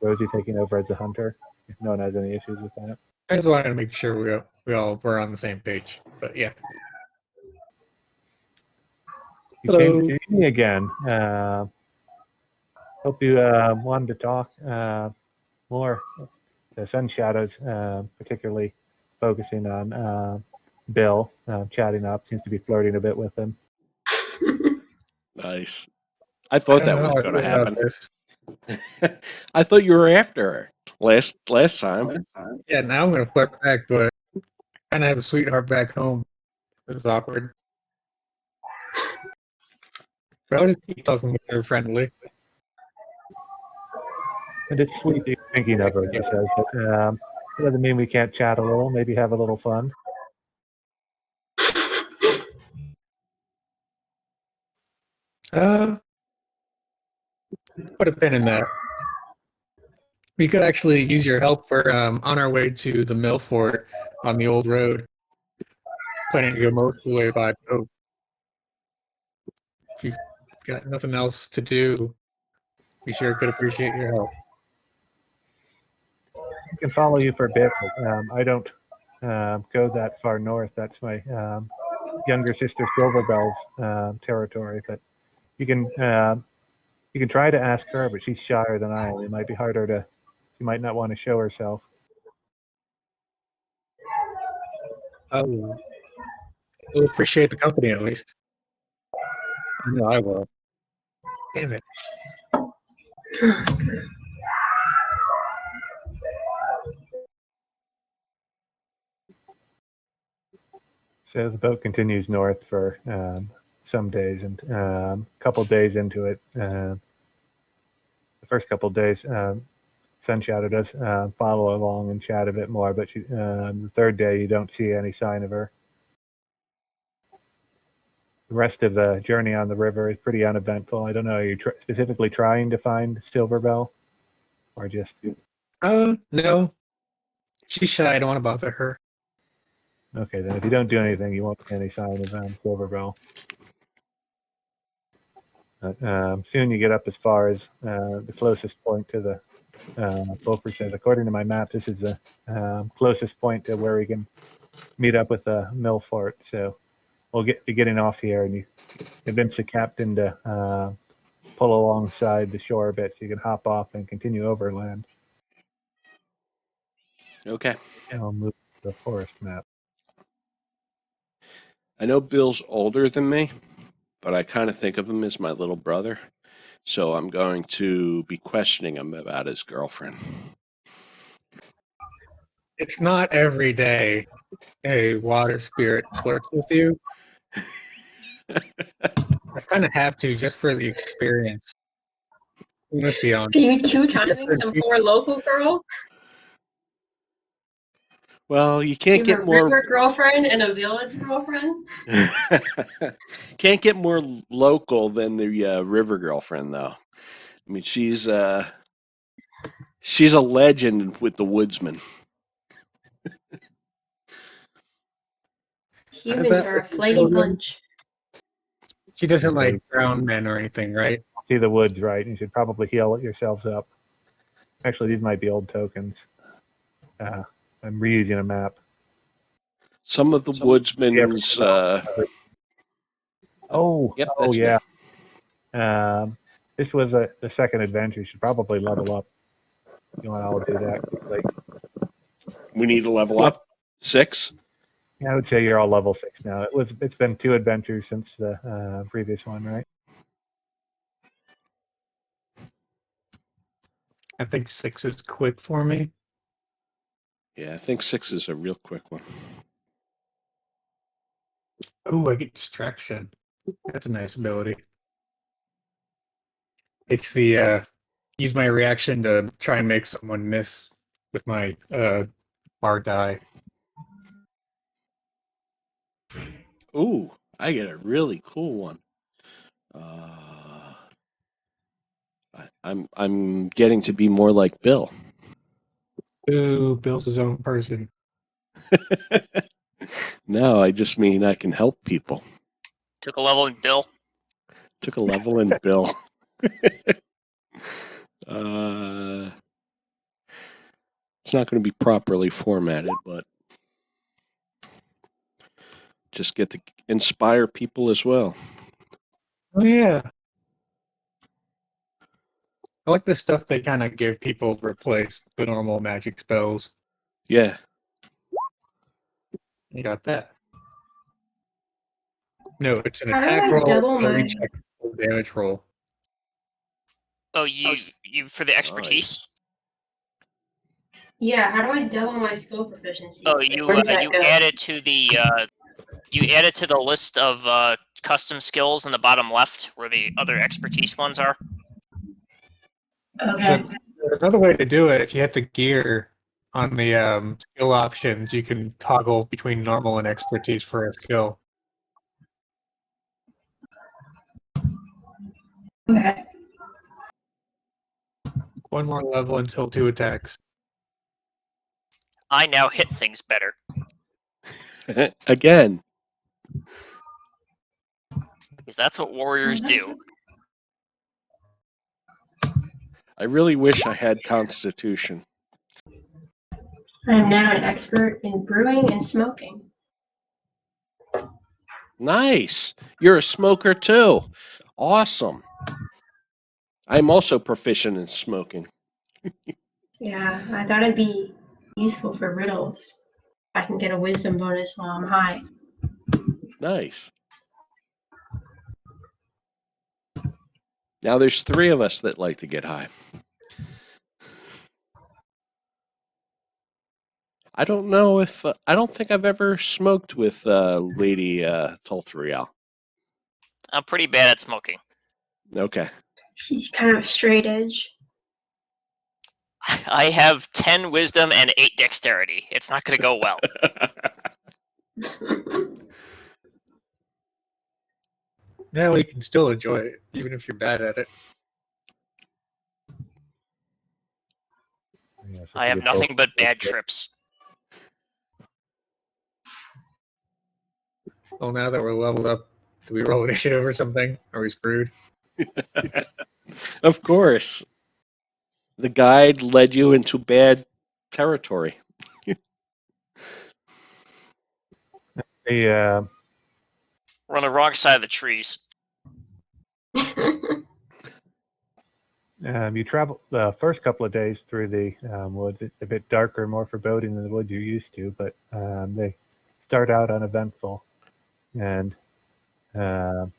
Rosie taking over as a hunter, if no one has any issues with that. I just wanted to make sure we all were on the same page. But yeah. You came Hello. to see me again. Hope you wanted to talk more. The Sun Shadow's particularly focusing on Bill, chatting up, seems to be flirting a bit with him. Nice. I thought I that don't know was how I going to feel about happen. this. I thought you were after her last time. Yeah, now I'm gonna flirt back, but I kind of have a sweetheart back home. It was awkward. But I'll just keep talking with her friendly. And it's sweet that you're thinking of her, he says, but it doesn't mean we can't chat a little, maybe have a little fun. Put a pin in that. We could actually use your help for on our way to the mill fort on the old road. Planning to go most of the way by boat. If you've got nothing else to do, we sure could appreciate your help. I can follow you for a bit, but I don't go that far north. That's my younger sister Silverbell's territory. But you can try to ask her, but she's shyer than I am. It might be harder to. She might not want to show herself. Oh, we'll appreciate the company at least. I know I will. Damn it. So the boat continues north for some days, and a couple days into it, the first couple days, Sun Shadow does follow along and chat a bit more, but the third day you don't see any sign of her. The rest of the journey on the river is pretty uneventful. I don't know, are you specifically trying to find Silverbell, or just? No. She's shy. I don't want to bother her. Okay, then if you don't do anything, you won't see any sign of Silverbell. Soon you get up as far as the closest point to the Beaufort says, according to my map, this is the closest point to where we can meet up with the mill fort. So we'll be getting off here, and you convince the captain to pull alongside the shore a bit so you can hop off and continue overland. Okay. And I'll move to the forest map. I know Bill's older than me, but I kind of think of him as my little brother. So I'm going to be questioning him about his girlfriend. It's not every day a water spirit flirts with you. I kind of have to just for the experience. Let's be honest. Are you two-timing some poor local girl? Well, you You can't have get a more. river girlfriend and a village girlfriend? Can't get more local than the River Girlfriend, though. I mean, she's a legend with the woodsman. Humans that are a work for flighty children? bunch. She doesn't like brown men or anything, right? See the woods, right? You should probably heal yourselves up. Actually, these might be old tokens. I'm reusing a map. Some of the woodsmen's. Oh, Yep, oh that's me. yeah. This was the second adventure. You should probably level up. You want to all do that quickly. We need to level up 6. Yeah, I would say you're all level 6 now. It's been 2 adventures since the previous one, right? I think 6 is quick for me. Yeah, I think 6 is a real quick one. Oh, I get distraction. That's a nice ability. It's the use my reaction to try and make someone miss with my bar die. Ooh, I get a really cool one. I'm getting to be more like Bill. Ooh, Bill's his own person. No, I just mean I can help people. Took a level in Bill. Took a level in Bill. It's not going to be properly formatted, but just get to inspire people as well. Oh yeah. I like the stuff they kind of give people to replace the normal magic spells. Yeah. You got that. No, it's an How do attack I roll, double ability my- check, or damage roll. Oh, you for the expertise? Yeah, how do I double my skill proficiency? Oh, Where does that you go? add it to the list of custom skills in the bottom left, where the other expertise ones are. Okay. Another way to do it, if you have the gear on the skill options, you can toggle between normal and expertise for a skill. Okay. One more level until 2 attacks. I now hit things better. Again. Because that's what warriors do. I really wish I had Constitution. I am now an expert in brewing and smoking. Nice. You're a smoker too. Awesome. I'm also proficient in smoking. Yeah, I thought it'd be useful for riddles. I can get a wisdom bonus while I'm high. Nice. Now there's 3 of us that like to get high. I don't know if I don't think I've ever smoked with Lady Tolthriel. I'm pretty bad at smoking. Okay. She's kind of straight edge. I have 10 wisdom and 8 dexterity. It's not going to go well. Now you can still enjoy it, even if you're bad at it. Yeah, so I have you get nothing both- but bad trips. Well, now that we're leveled up, do we roll initiative or something? Are we screwed? Of course. The guide led you into bad territory. The We're on the wrong side of the trees. you travel the first couple of days through the woods. It's a bit darker, more foreboding than the woods you're used to, but they start out uneventful. And on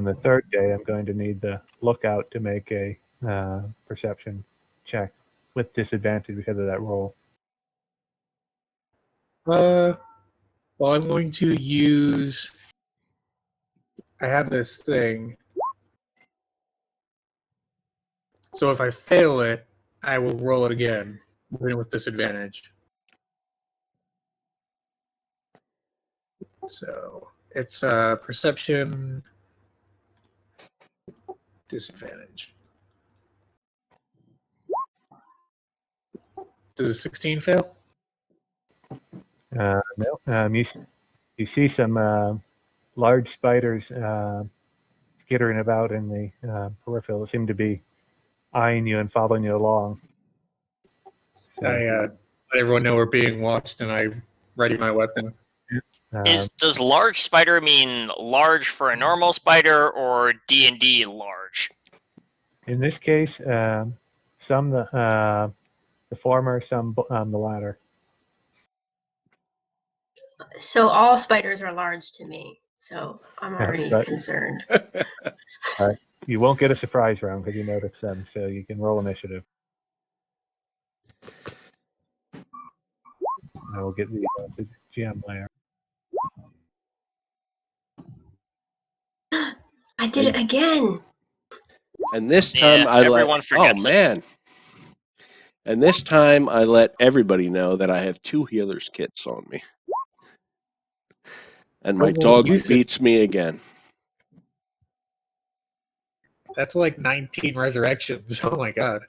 the third day, I'm going to need the lookout to make a perception check with disadvantage because of that roll. Well, I'm going to use. I have this thing. So if I fail it, I will roll it again, even with disadvantage. So it's perception disadvantage. Does a 16 fail? No. You see some large spiders skittering about in the peripheral. They seem to be eyeing you and following you along. So, I let everyone know we're being watched, and I ready my weapon. Does large spider mean large for a normal spider or D&D large? in this case, some the former, some the latter. So all spiders are large to me. So I'm already But concerned. you won't get a surprise round because you noticed them, so you can roll initiative. I will get the GM layer. I did it again. And this time Yeah, I let. everyone forgets oh it. man! And this time I let everybody know that I have 2 healers kits on me, and my I won't dog use it. beats me again. That's like 19 resurrections. Oh my god.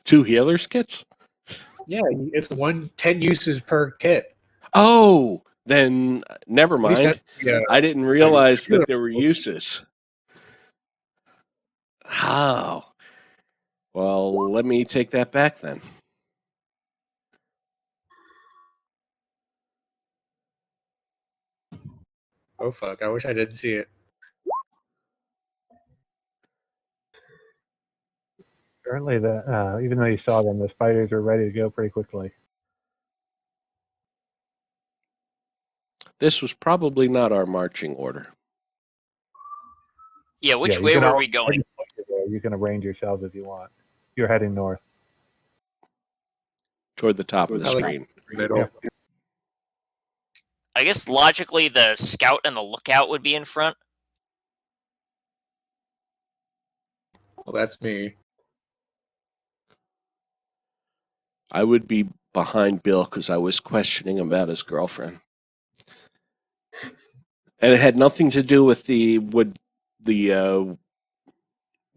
2 healers kits? Yeah, it's 10 uses per kit. Oh, then never At least mind. that's I didn't realize that there were uses. Oh. Well, let me take that back then. Oh fuck! I wish I didn't see it. Currently, even though you saw them, the spiders are ready to go pretty quickly. This was probably not our marching order. Yeah, which you way can were all- we going? You can arrange yourselves if you want. You're heading north. Toward the top of the I like- screen. Middle. Yeah. I guess logically the scout and the lookout would be in front. Well, that's me. I would be behind Bill because I was questioning about his girlfriend. And it had nothing to do with the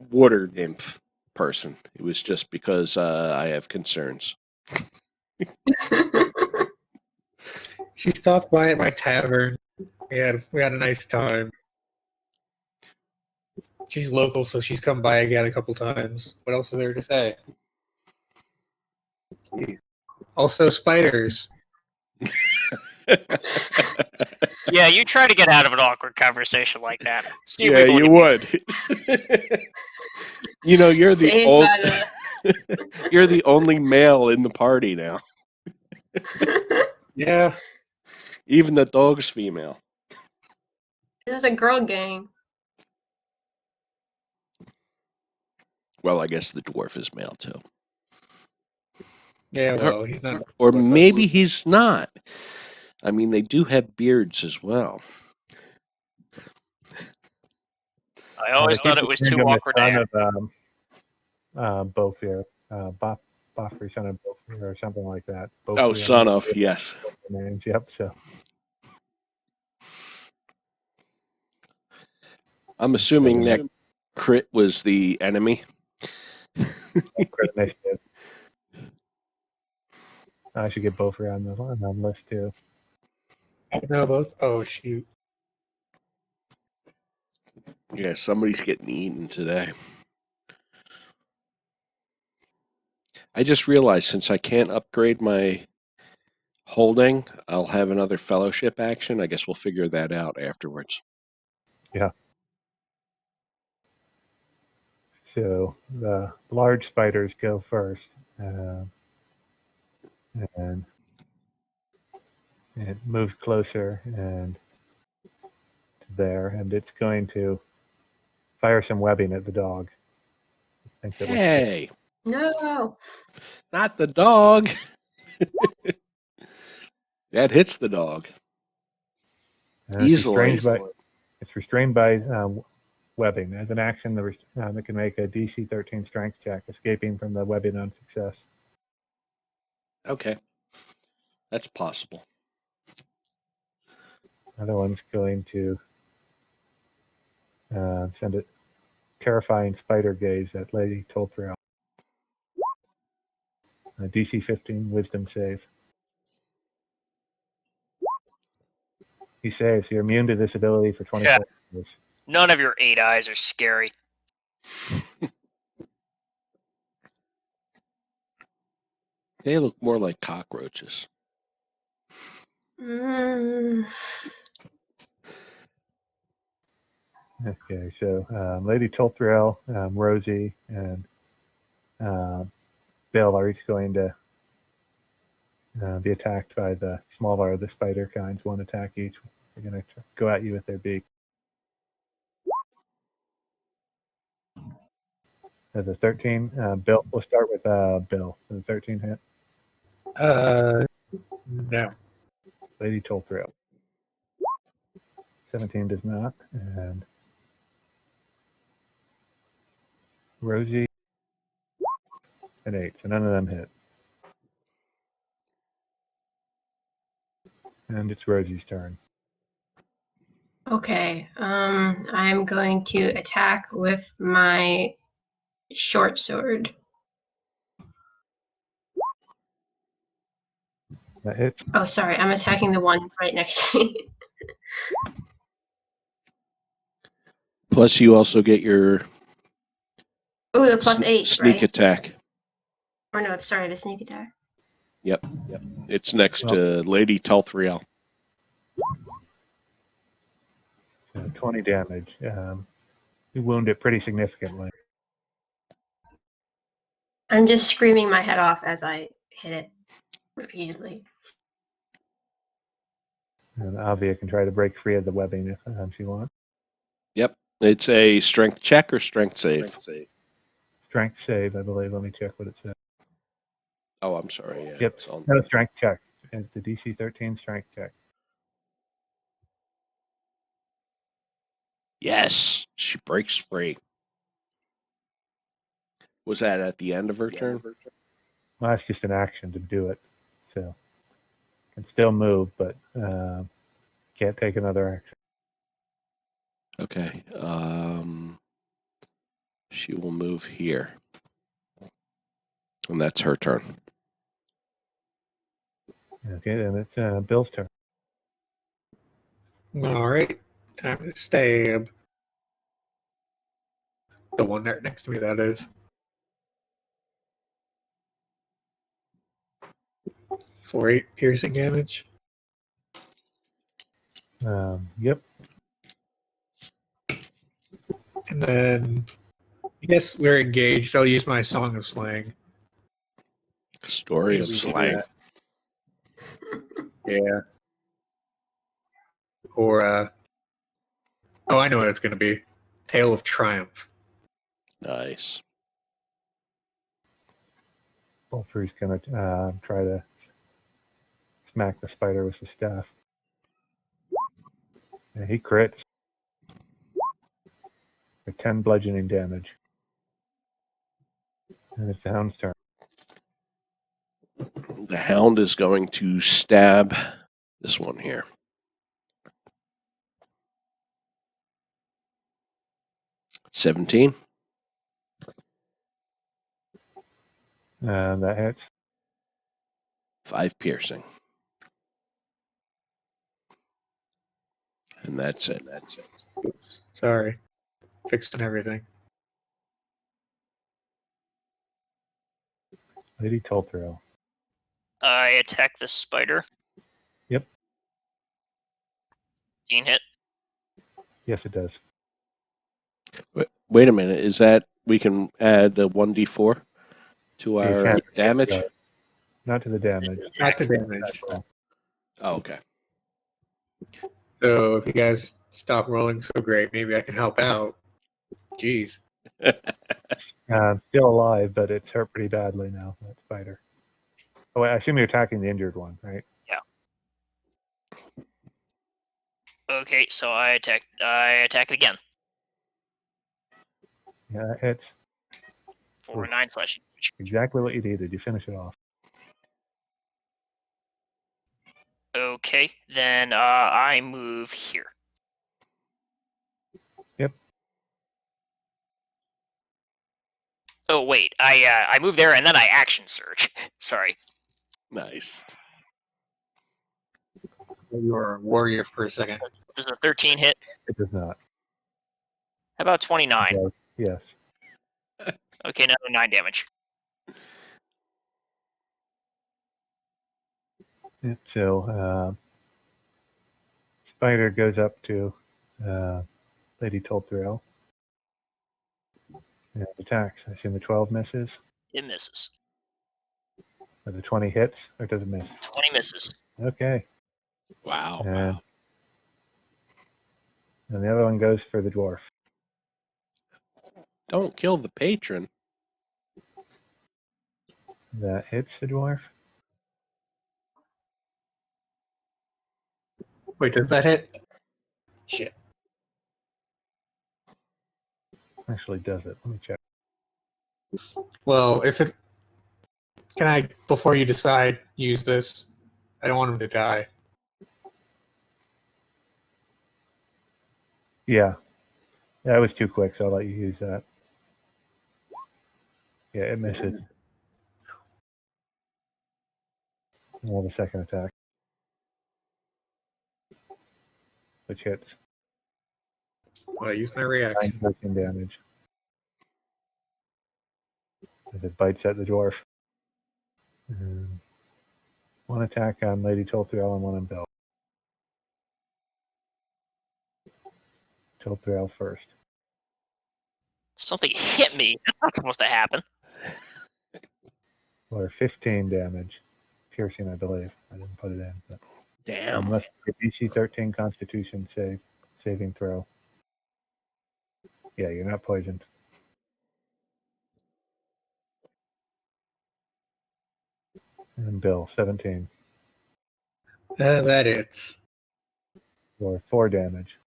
water nymph person. It was just because I have concerns. She stopped by at my tavern. We had a nice time. She's local, so she's come by again a couple times. What else is there to say? Also, spiders. Yeah, you try to get out of an awkward conversation like that. See if Yeah, we believe you would. You know, you're the Saved old, by you're the only male in the party now. Yeah. Even the dog's female. This is a girl gang. Well, I guess the dwarf is male too. Yeah, well, he's not. Or with us. maybe he's not. I mean, they do have beards as well. I always thought it was too awkward to add. Bofir, Bofri, son of Bofir, or something like that. Oh, Bofri, son of, yes. names. Yep. So I'm assuming that crit was the enemy. crit initiative. I should get Bofri on the list too. No, both. Oh shoot! Yeah, somebody's getting eaten today. I just realized since I can't upgrade my holding, I'll have another fellowship action. I guess we'll figure that out afterwards. Yeah. So the large spiders go first, and it moves closer and to there, and it's going to fire some webbing at the dog. Thinks it looks good. Hey, No. not the dog. That hits the dog. And it's Easily. restrained by webbing. As an action, it can make a DC 13 strength check, escaping from the webbing on success. Okay. That's possible. Other one's going to send a terrifying spider gaze at Lady Tolthriel. DC 15 wisdom save. He saves. You're immune to this ability for 24 hours. None of your 8 eyes are scary. They look more like cockroaches. Mm. Okay, so Lady Tolthriel, Rosie, and Bill are each going to be attacked by the smaller of the spider kinds. One attack each. They're going to go at you with their beak. The 13, Bill. We'll start with Bill. The 13 hit. No. Lady Tolthriel. 17 does not, and Rosie an 8. So none of them hit. And it's Rosie's turn. Okay. I'm going to attack with my short sword. That hits. Oh, sorry. I'm attacking the one right next to me. Plus, you also get your Oh, the plus 8, sneak right? attack. Or no, sorry, the sneak attack. Yep. It's next to Lady Tolthriel. 20 damage. You wound it pretty significantly. I'm just screaming my head off as I hit it repeatedly. And Avia can try to break free of the webbing if she wants. Yep. It's a strength check or strength save. Strength save, I believe. Let me check what it says. Oh, I'm sorry. Yeah. Yep. It's on- No, strength check. It's the DC 13 strength check. Yes. She breaks free. Was that at the end of her turn? Well, that's just an action to do it. So can still move, but can't take another action. Okay. She will move here. And that's her turn. Okay, then it's Bill's turn. All right. Time to stab. The one right next to me, that is. 4-8 piercing damage. Yep. And then I guess we're engaged. I'll use my Song of Slang. Story of Maybe do slang. that. Yeah. Or oh, I know what it's gonna be. Tale of Triumph. Nice. Bolfrey's going to try to smack the spider with the staff. And he crits for 10 bludgeoning damage. And it's the hound's turn. The hound is going to stab this one here. $17. And that hits. 5 piercing. And that's it. Oops. Sorry. Fixing everything. Lady Tolthriel. I attack the spider. Yep. 15 hit. Yes, it does. Wait a minute. Is that we can add a 1d4 to You our can't- damage? Not to the damage. Not the damage. Oh, okay. So if you guys stop rolling so great, maybe I can help out. Jeez. Still alive, but it's hurt pretty badly now. That spider. Oh, wait, I assume you're attacking the injured one, right? Okay, so I attack it again Yeah, that hits. for Ooh. 9 slashing damage. Exactly what you needed. You finish it off. Okay, then I move here. Yep. Oh wait, I move there and then I action surge. Sorry. Nice. You were a warrior for a second. Does a 13 hit? It does not. How about 29? Okay. Yes. Okay, another 9 damage. So Spider goes up to Lady Tolthrill and attacks. I assume the 12 misses. It misses. Or the 20 hits, or does it miss? 20 misses. Okay. Wow. And the other one goes for the dwarf. Don't kill the patron. That hits the dwarf. Wait, does that hit? Shit. Actually does it. Let me check. Well, if it can I before you decide use this. I don't want him to die. Yeah. That was too quick, so I'll let you use that. Yeah, it misses. Roll the second attack. Which hits. Well, I use my 9 reaction. piercing damage. As it bites at the dwarf. One attack on Lady Tolthrill and one on Bill. Tolthrill first. Something hit me. That's not supposed to happen. Or 15 damage. Piercing, I believe. I didn't put it in. But Damn. unless the DC 13 Constitution saving throw. Yeah, you're not poisoned. And Bill, 17. That hits. Or 4 damage.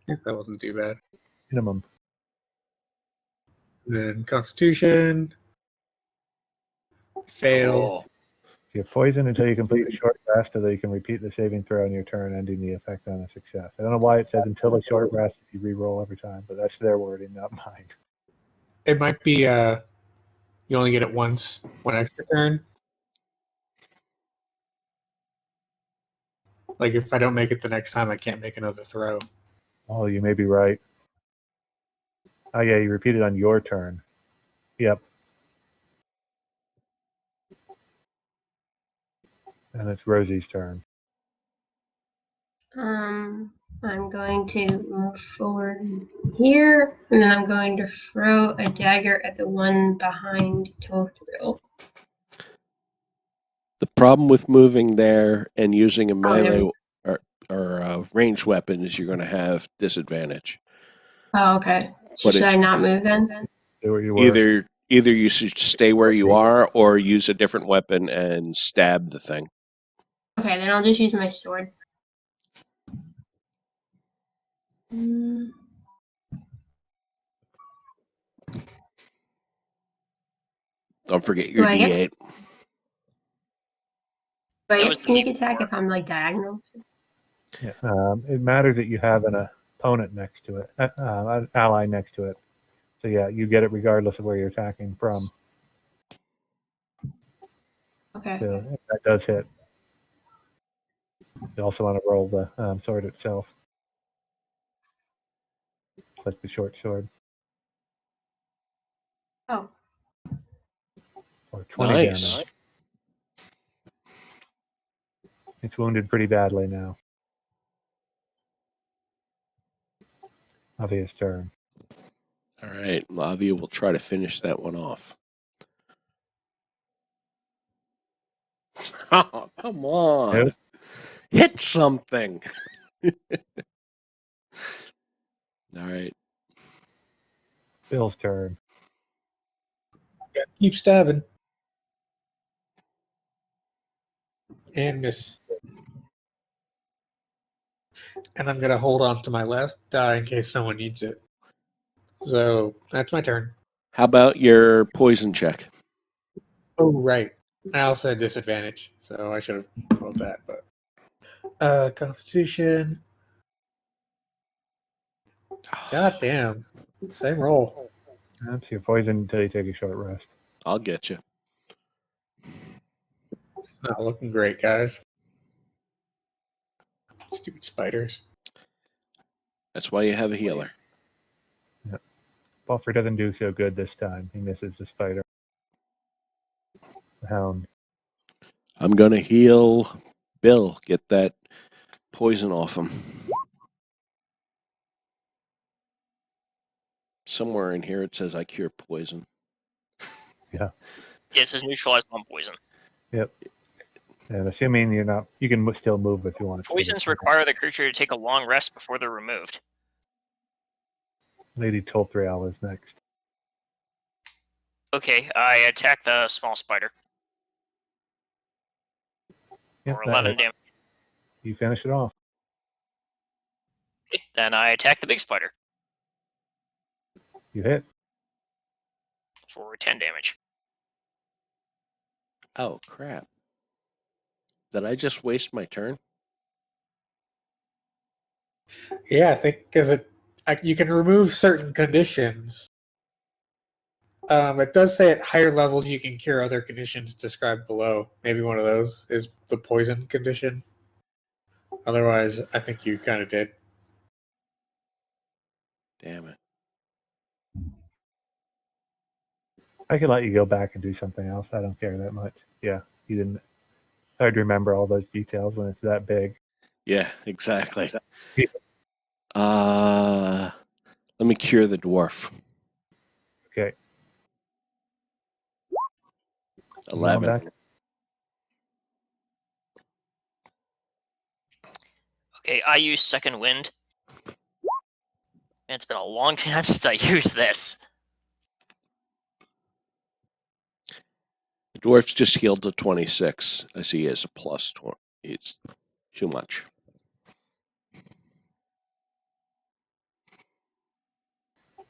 Guess that wasn't too bad. Minimum. Then Constitution. Fail. Oh, You're poisoned until you complete a short rest, or that you can repeat the saving throw on your turn, ending the effect on a success. I don't know why it says until a short rest if you re-roll every time, but that's their wording, not mine. It might be you only get it once, one extra turn. Like if I don't make it the next time, I can't make another throw. Oh, you may be right. Oh, yeah, you repeat it on your turn. Yep. And it's Rosie's turn. I'm going to move forward here, and then I'm going to throw a dagger at the one behind Tolthrill. the problem with moving there and using a Oh, there melee we- or a ranged weapon is you're going to have disadvantage. Oh, okay. So But should it's I not move then? Stay where you were. Either you should stay where you are or use a different weapon and stab the thing. Okay, then I'll just use my sword. Mm, Don't forget your Do I get D8. do I That get was the sneak main attack if I'm like diagonal? Yeah. It matters that you have an opponent next to it, an ally next to it. So yeah, you get it regardless of where you're attacking from. Okay. So that does hit. You also want to roll the sword itself. Like the short sword. Oh, Or 20 Nice. damage. It's wounded pretty badly now. Obvious turn. All right, Lavia will try to finish that one off. Oh, come on. Nope. Hit something. All right. Bill's turn. Keep stabbing. And miss. And I'm going to hold on to my last die in case someone needs it. So that's my turn. How about your poison check? Oh, right. I also had disadvantage, so I should have rolled that. But Constitution. God damn. Same roll. That's your poison until you take a short rest. I'll get you. It's not looking great, guys. Stupid spiders. That's why you have a healer. Buffer doesn't do so good this time. He misses the spider. The hound. I'm going to heal Bill. Get that poison off him. Somewhere in here it says I cure poison. Yeah, it says neutralize one poison. Yep. And assuming you're not, you can still move if you want. Poisons require the creature to take a long rest before they're removed. Lady Tolthrial is next. Okay, I attack the small spider Yep, for that 11 hits. damage. You finish it off. Okay, then I attack the big spider You hit. for 10 damage. Oh, crap. Did I just waste my turn? Yeah, I think because you can remove certain conditions. It does say at higher levels you can cure other conditions described below. Maybe one of those is the poison condition. Otherwise, I think you kind of did. Damn it. I can let you go back and do something else. I don't care that much. Yeah, you didn't. Hard to remember all those details when it's that big. Yeah, exactly. Yeah. Let me cure the dwarf. Okay. 11. Back. Okay, I use second wind. Man, it's been a long time since I used this. The dwarf's just healed to 26. I see he has a plus 20. It's too much.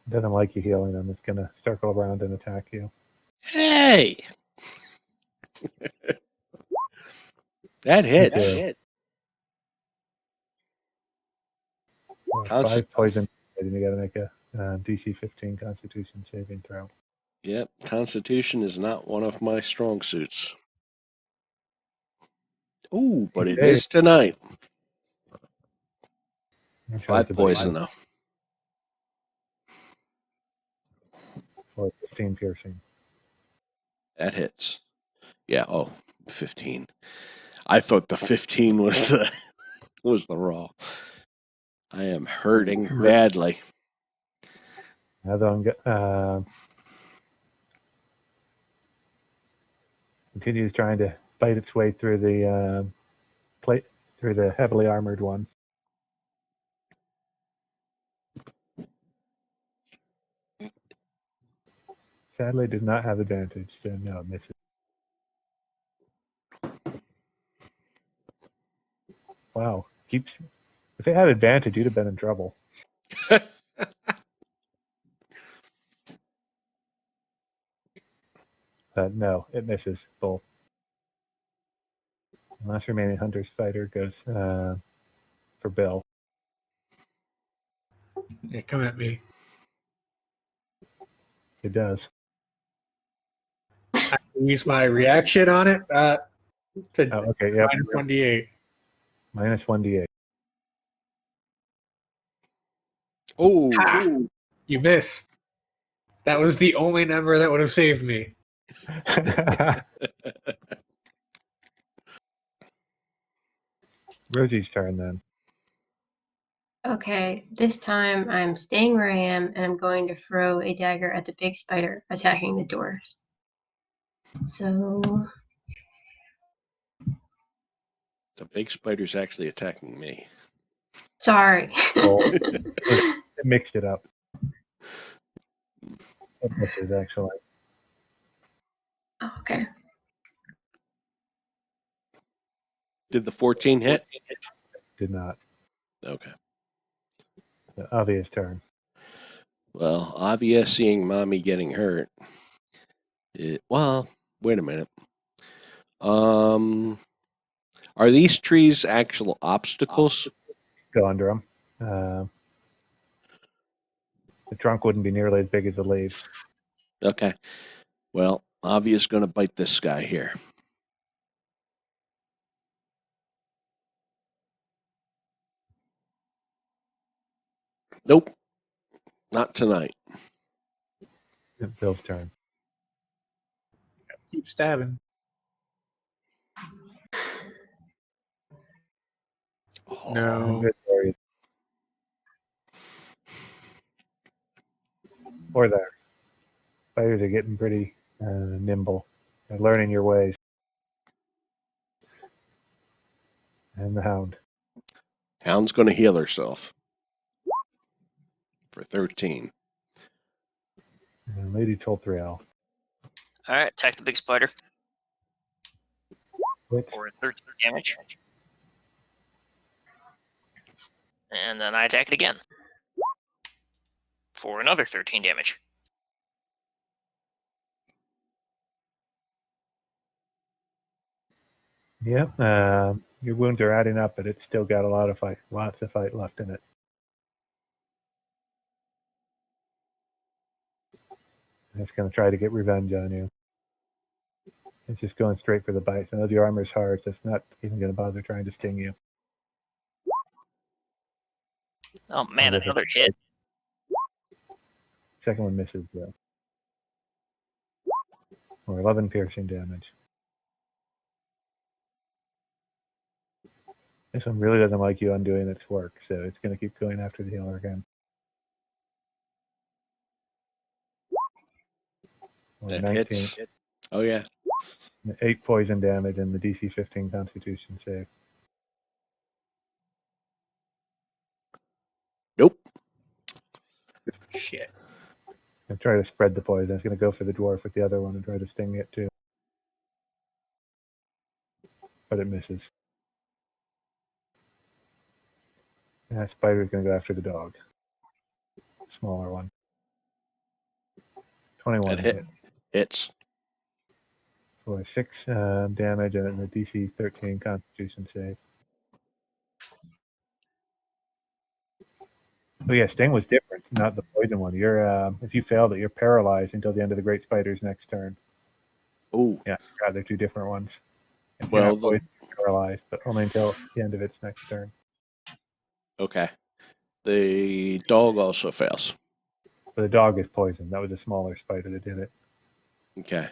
Doesn't like you healing him. It's going to circle around and attack you. Hey! That hits. Yeah. Well, Consti- 5 poison. And you got to make a DC 15 Constitution saving throw. Yep, Constitution is not one of my strong suits. Ooh, but it Okay. is tonight. I'll try 5 to poison, though. for 15 piercing. That hits. Yeah, 15. I thought the 15 was the roll. I am hurting badly. Another one continues trying to bite its way through the plate, through the heavily armored one. Sadly, did not have advantage, so no, misses. Wow, keeps. If it had advantage, you'd have been in trouble. No, it misses both. The last remaining hunter's fighter goes for Bill. Yeah, come at me. It does. I can use my reaction on it. To Oh, okay, yep. minus 1d8. Minus 1d8. Oh, Ha! You miss. That was the only number that would have saved me. Rosie's turn then. Okay, this time I'm staying where I am and I'm going to throw a dagger at the big spider attacking the dwarf. So, the big spider's actually attacking me. sorry. Oh, it mixed it up. It misses, actually. Okay. Did the 14 hit? Did not. Okay. The obvious turn. Well, obvious seeing mommy getting hurt. Well, wait a minute. Are these trees actual obstacles? Go under them. The trunk wouldn't be nearly as big as the leaves. Okay. Well, obvious going to bite this guy here. Nope. Not tonight. It's Bill's turn. Keep stabbing. No. Good for you. Or there. Spiders are getting pretty nimble. They're learning your ways. And the hound. Hound's going to heal herself for 13. And Lady Toltriel. All right, attack the big spider Quit. for 13 damage. And then I attack it again for another 13 damage. Yep. Your wounds are adding up, but it's still got lots of fight left in it. And it's going to try to get revenge on you. It's just going straight for the bites. I know your armor's hard, so it's not even going to bother trying to sting you. Oh man, And another hit. Second one misses, though. Or 11 piercing damage. This one really doesn't like you undoing its work, so it's going to keep going after the healer again. Or That 19. hits. Oh, yeah. 8 poison damage and the DC 15 Constitution save. Nope. Shit. I'm trying to spread the poison. It's going to go for the dwarf with the other one and try to sting it too. But it misses. And that spider is going to go after the dog. Smaller one. 21 That hit. Hits. For 6 damage and the DC 13 Constitution save. Oh yeah, sting was different, not the poison one. You're if you failed it, you're paralyzed until the end of the Great Spider's next turn. Oh, Yeah, they're 2 different ones. If well, you're not poisoned, you're paralyzed, but only until the end of its next turn. okay. The dog also fails. But the dog is poisoned. That was a smaller spider that did it. Okay.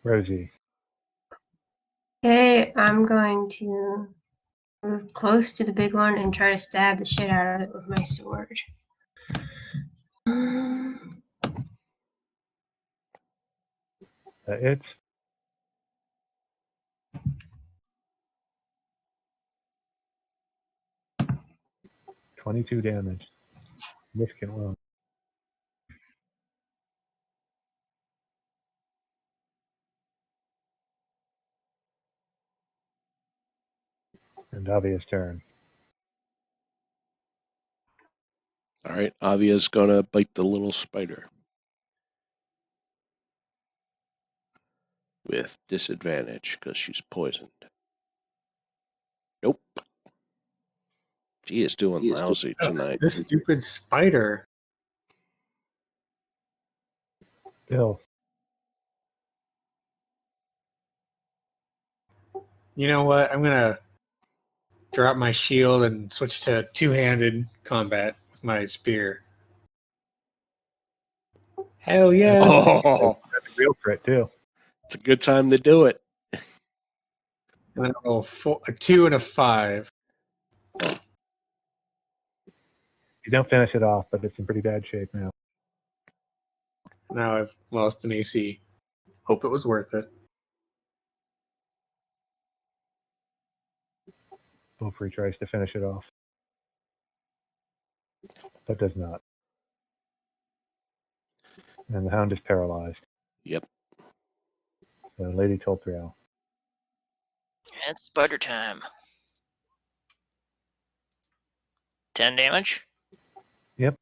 Rosie. Okay, I'm going to move close to the big one and try to stab the shit out of it with my sword. It's 22 damage. Significant wound. And Davia's turn. All right. Avia's going to bite the little spider. With disadvantage because she's poisoned. Nope. She is doing lousy tonight. This stupid spider. Bill. You know what? I'm gonna drop my shield and switch to two-handed combat with my spear. Hell yeah! Oh, That's a real crit too. it's a good time to do it. And then I roll a 2 and a 5. You don't finish it off, but it's in pretty bad shape now. Now I've lost an AC. Hope it was worth it. Beaufry tries to finish it off. But does not. And the hound is paralyzed. Yep. So Lady Tolthriel. It's spider time. 10 damage. Yep.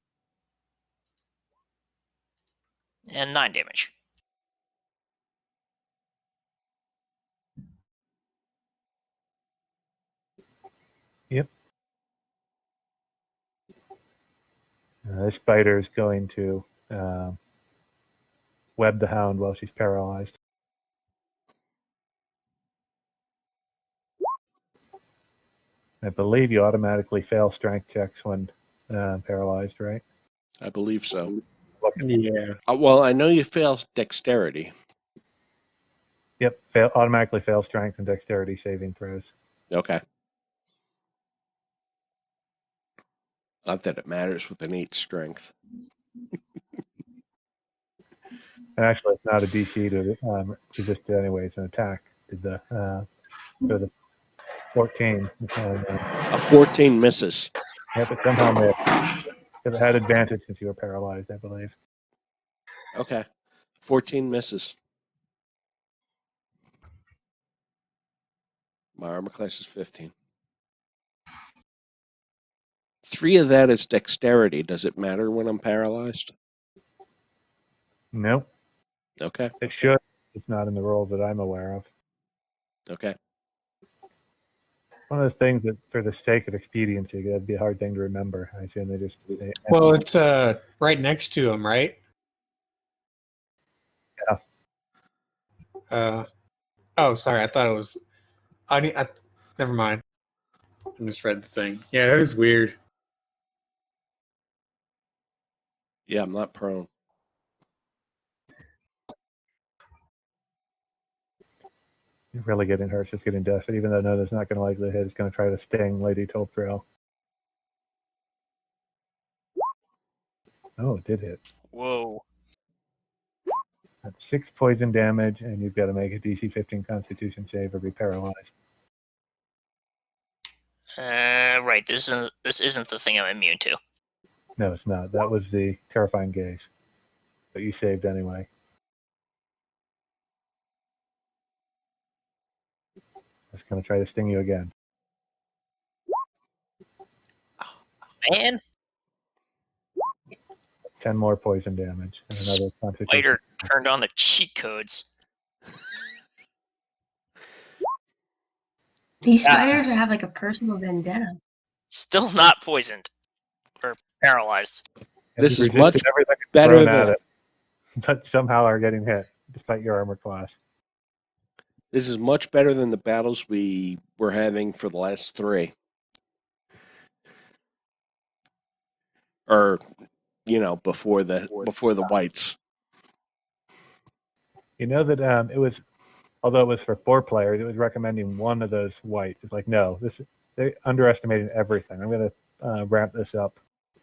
And 9 damage. Yep. This spider is going to web the hound while she's paralyzed. I believe you automatically fail strength checks when paralyzed, right? I believe so. Yeah. Well, I know you fail dexterity. Yep. Automatically fail strength and dexterity saving throws. Okay. Not that it matters with innate strength. And actually, it's not a DC to resist it anyway. It's an attack. Did the so the 14? A 14 misses. Yep, it somehow missed. It had advantage since you were paralyzed, I believe. Okay. 14 misses. My armor class is 15. 3 of that is dexterity. Does it matter when I'm paralyzed? Nope. Okay. It should. It's not in the rolls that I'm aware of. Okay. One of those things that, for the sake of expediency, that'd be a hard thing to remember. I assume they just say, Well, it's right next to him, right? Yeah. Oh, sorry. I thought it was. Never mind. I misread the thing. Yeah, that is weird. Yeah, I'm not prone. You're really getting hurt. It's just getting dusted. Even though no, that's not going to likely hit. It's going to try to sting Lady Tolthriel. Oh, it did hit. Whoa. That's 6 poison damage, and you've got to make a DC 15 Constitution save or be paralyzed. Right. This isn't the thing I'm immune to. No, it's not. That was the terrifying gaze, but you saved anyway. It's going to try to sting you again. Man, 10 more poison damage and another Constitution. spider turned on the cheat codes. These spiders would have like a personal vendetta. Still not poisoned or paralyzed. And This you is much resisted everything better thrown at than it, but somehow are getting hit despite your armor class. this is much better than the battles we were having for the last 3. Or, before the whites. You know that it was, although it was for 4 players, it was recommending one of those whites. It's like, no, they're underestimating everything. I'm going to ramp this up.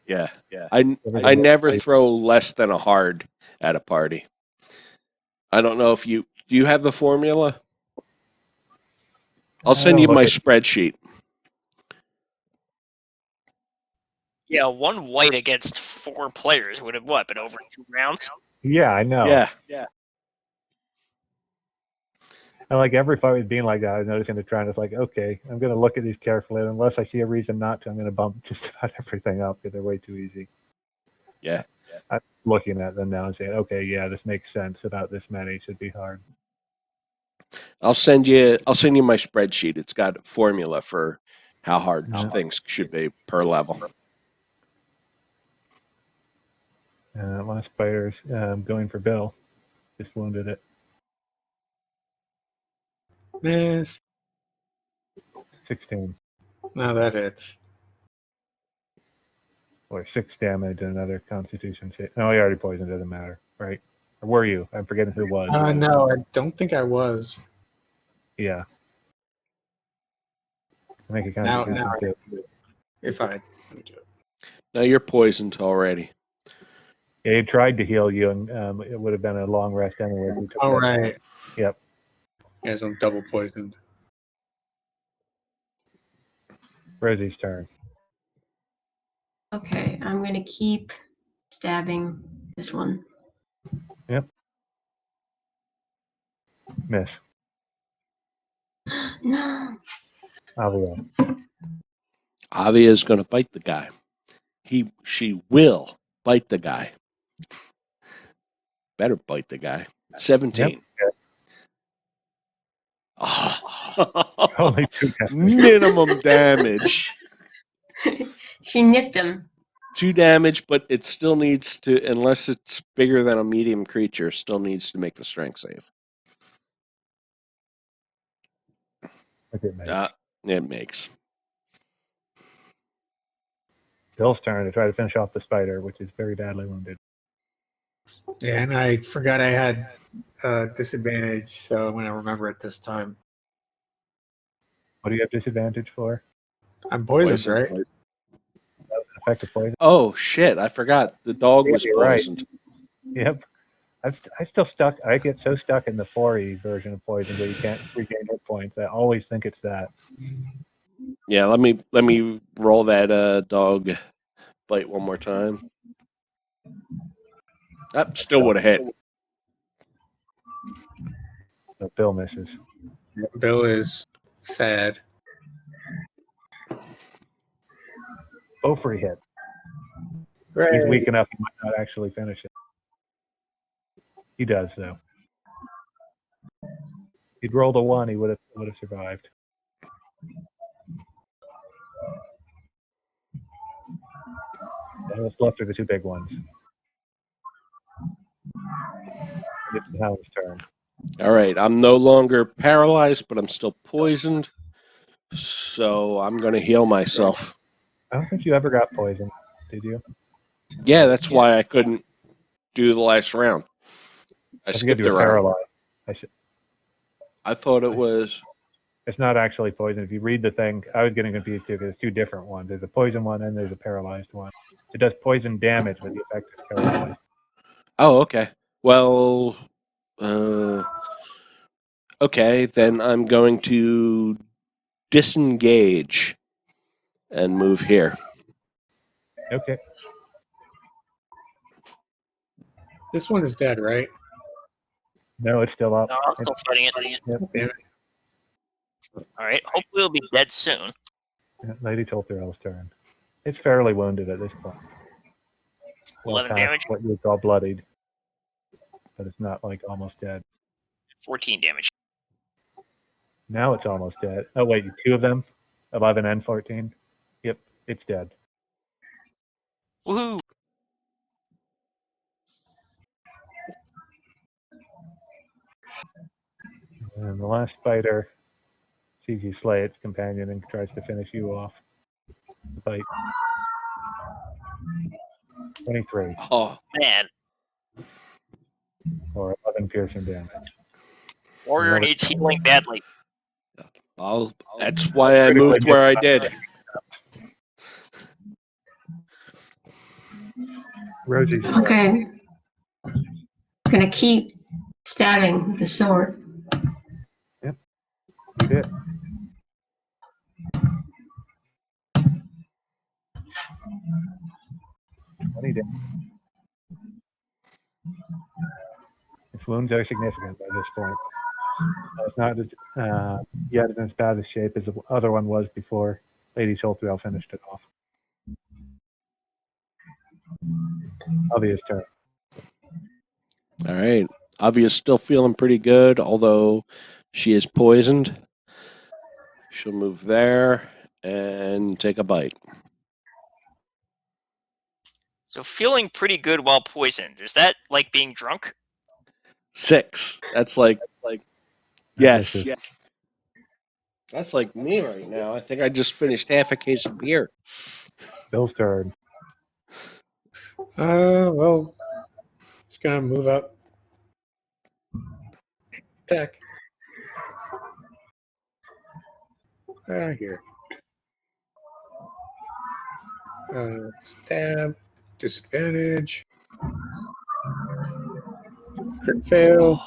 Yeah. I never throw less than a hard at a party. I don't know if do you have the formula? I'll send you my spreadsheet. Yeah, 1 white against 4 players would have been over 2 rounds? Yeah, I know. Yeah. And like every fight was being like that, I was noticing the trend. It's like, okay, I'm going to look at these carefully. And unless I see a reason not to, I'm going to bump just about everything up because they're way too easy. Yeah. I'm looking at them now and saying, okay, yeah, this makes sense. About this many should be hard. I'll send you my spreadsheet. It's got a formula for how hard things should be per level. Last spider's going for Bill. Just wounded it. Miss. 16. No, that hits. Or 6 damage and another Constitution save. No, he already poisoned. Doesn't matter, right? Or were you? I'm forgetting who was. No, I don't think I was. Yeah. Make a Now, Constitution save. if I let me do it. No, you're poisoned already. Yeah, he tried to heal you, and it would have been a long rest anyway. If you took Oh, that. right. Yep. Yes, I'm double poisoned. Rosie's turn. Okay, I'm gonna keep stabbing this one. Miss. No. Avia. Avia is going to bite the guy. She will bite the guy. Better bite the guy. 17. Yep. Oh. Only 2 damage. Minimum damage. She nicked him. 2 damage, but it still needs to, unless it's bigger than a medium creature, still needs to make the strength save. Look at me. It makes. Bill's turn to try to finish off the spider, which is very badly wounded. Yeah, and I forgot I had disadvantage, so I'm going to remember it this time. What do you have disadvantage for? I'm poisoned, Poison. right? Effective poison. Oh, shit. I forgot. The dog Yeah, was you're right. poisoned. Yep. I still stuck. I get so stuck in the 4E version of poison where you can't regain hit points. I always think it's that. Yeah, let me roll that dog bite one more time. Still would have hit. So Bill misses. Bill is sad. Both free hit. He's Right. weak enough he might not actually finish it. He does though. He'd rolled a 1, he would have survived. And what's left are the 2 big ones. It's the Hound's turn. All right, I'm no longer paralyzed, but I'm still poisoned. So I'm going to heal myself. I don't think you ever got poisoned, did you? Yeah, that's why I couldn't do the last round. I think skipped you a were round. paralyzed. I thought it was. It's not actually poison. If you read the thing, I was getting confused too because there's 2 different ones. There's a poison one and there's a paralyzed one. It does poison damage, but the effect is paralyzed. Oh, okay. Well, okay, then I'm going to disengage and move here. Okay. This one is dead, right? No, it's still up. No, I'm still fighting it. Damn it. All right. Hopefully, it'll be dead soon. Lady Toltherell's turn. It's fairly wounded at this point. 11 past damage. what you would call bloodied, but it's not like almost dead. 14 damage. Now it's almost dead. Oh wait, 2 of them, 11 and 14. Yep, it's dead. Woohoo! And the last spider sees you slay its companion and tries to finish you off. The bite. 23 Oh, Man, or 11 piercing damage. warrior Another- needs healing badly. that's why I moved where I did. Rosie's turn. Okay. I'm gonna keep stabbing with the sword. You did. Twenty damage. Its wounds are significant by this point. It's not as, yet in as bad a shape as the other one was before Lady Tolthrell finished it off. Obvious turn. All right. Avia's still feeling pretty good, although she is poisoned. She'll move there and take a bite. So feeling pretty good while poisoned. Is that like being drunk? 6. That's like That yes. misses. That's like me right now. I think I just finished half a case of beer. Bill's turn. Well, just gonna move up. Attack. Here. Stab. Disadvantage. Crit fail.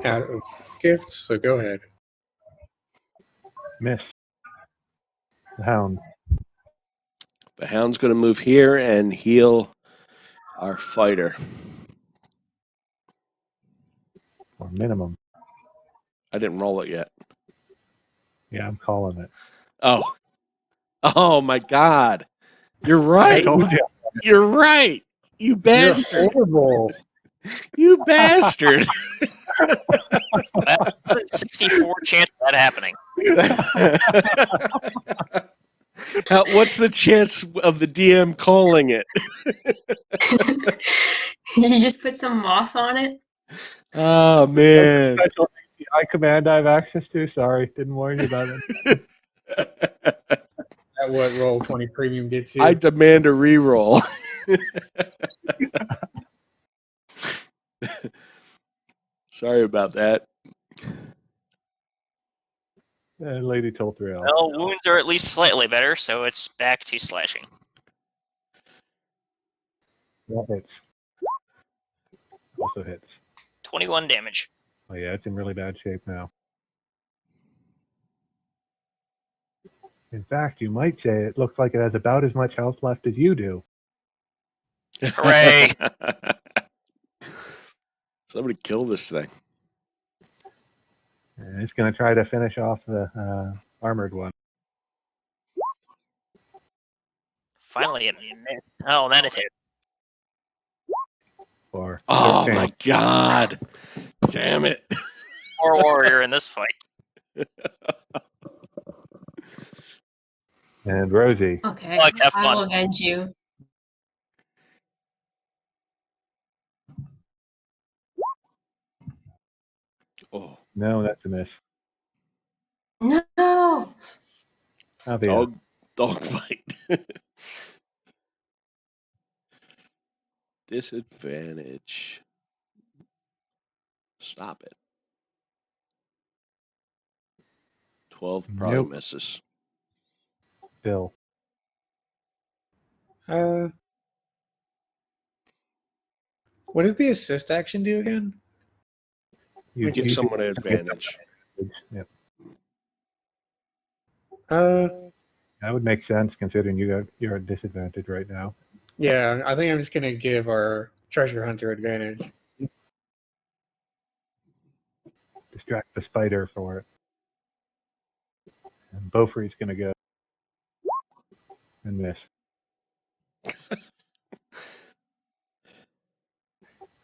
Out of gifts, so go ahead. Miss. The Hound. The Hound's going to move here and heal Our fighter. or minimum. I didn't roll it yet. Yeah, I'm calling it. Oh. Oh my God. You're I right. told you. You're right. You You're bastard. horrible. You bastard. 64 chance of that happening. What's the chance of the DM calling it? You just put some moss on it. Oh man. Special API command I have access to. Sorry, didn't warn you about it. That what roll 20 premium gets you. I demand a reroll. Sorry about that. Lady Tolthrill. Well, wounds are at least slightly better, so it's back to slashing. That hits. Also hits. 21 damage. Oh yeah, it's in really bad shape now. In fact, you might say it looks like it has about as much health left as you do. Hooray. Somebody kill this thing. And it's going to try to finish off the armored one. Finally, it missed. Oh, then it hit. Or Oh 13. my God. Damn it. Poor warrior in this fight. And Rosie. Okay, Like, have I fun. will avenge you. Oh, No, that's a miss. No. Avia. dog fight. Disadvantage. Stop it. 12 probably Nope. misses. Bill. What does the assist action do again? You Give you someone an should- advantage. Yep. That would make sense considering you're at disadvantage right now. Yeah, I think I'm just gonna give our treasure hunter advantage. Distract the spider for it. And Beaufry's going to go and miss.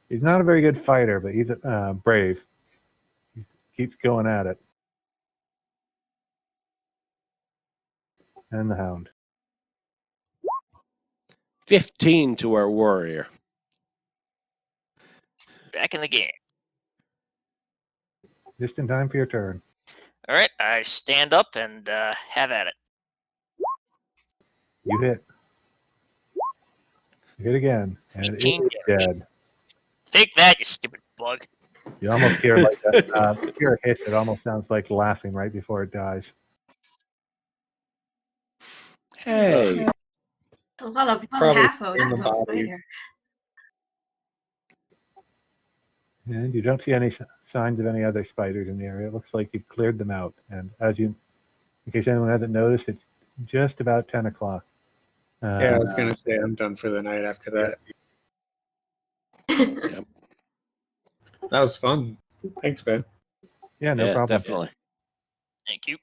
He's not a very good fighter, but he's brave. He keeps going at it. And the hound. 15 to our warrior. Back in the game. Just in time for your turn. All right, I stand up and have at it. You hit. You hit again. And it 18 is dead. Take that, you stupid bug. You almost hear like that. If you hear a hiss, it almost sounds like laughing right before it dies. Hey. A lot of Probably half-o's in the in this body. spider. And you don't see any signs of any other spiders in the area. It looks like you've cleared them out. And in case anyone hasn't noticed, it's just about 10 o'clock. Yeah, I was gonna say I'm done for the night after that. Yep. That was fun. Thanks, Ben. Yeah, no Yeah, problem. definitely. Thank you.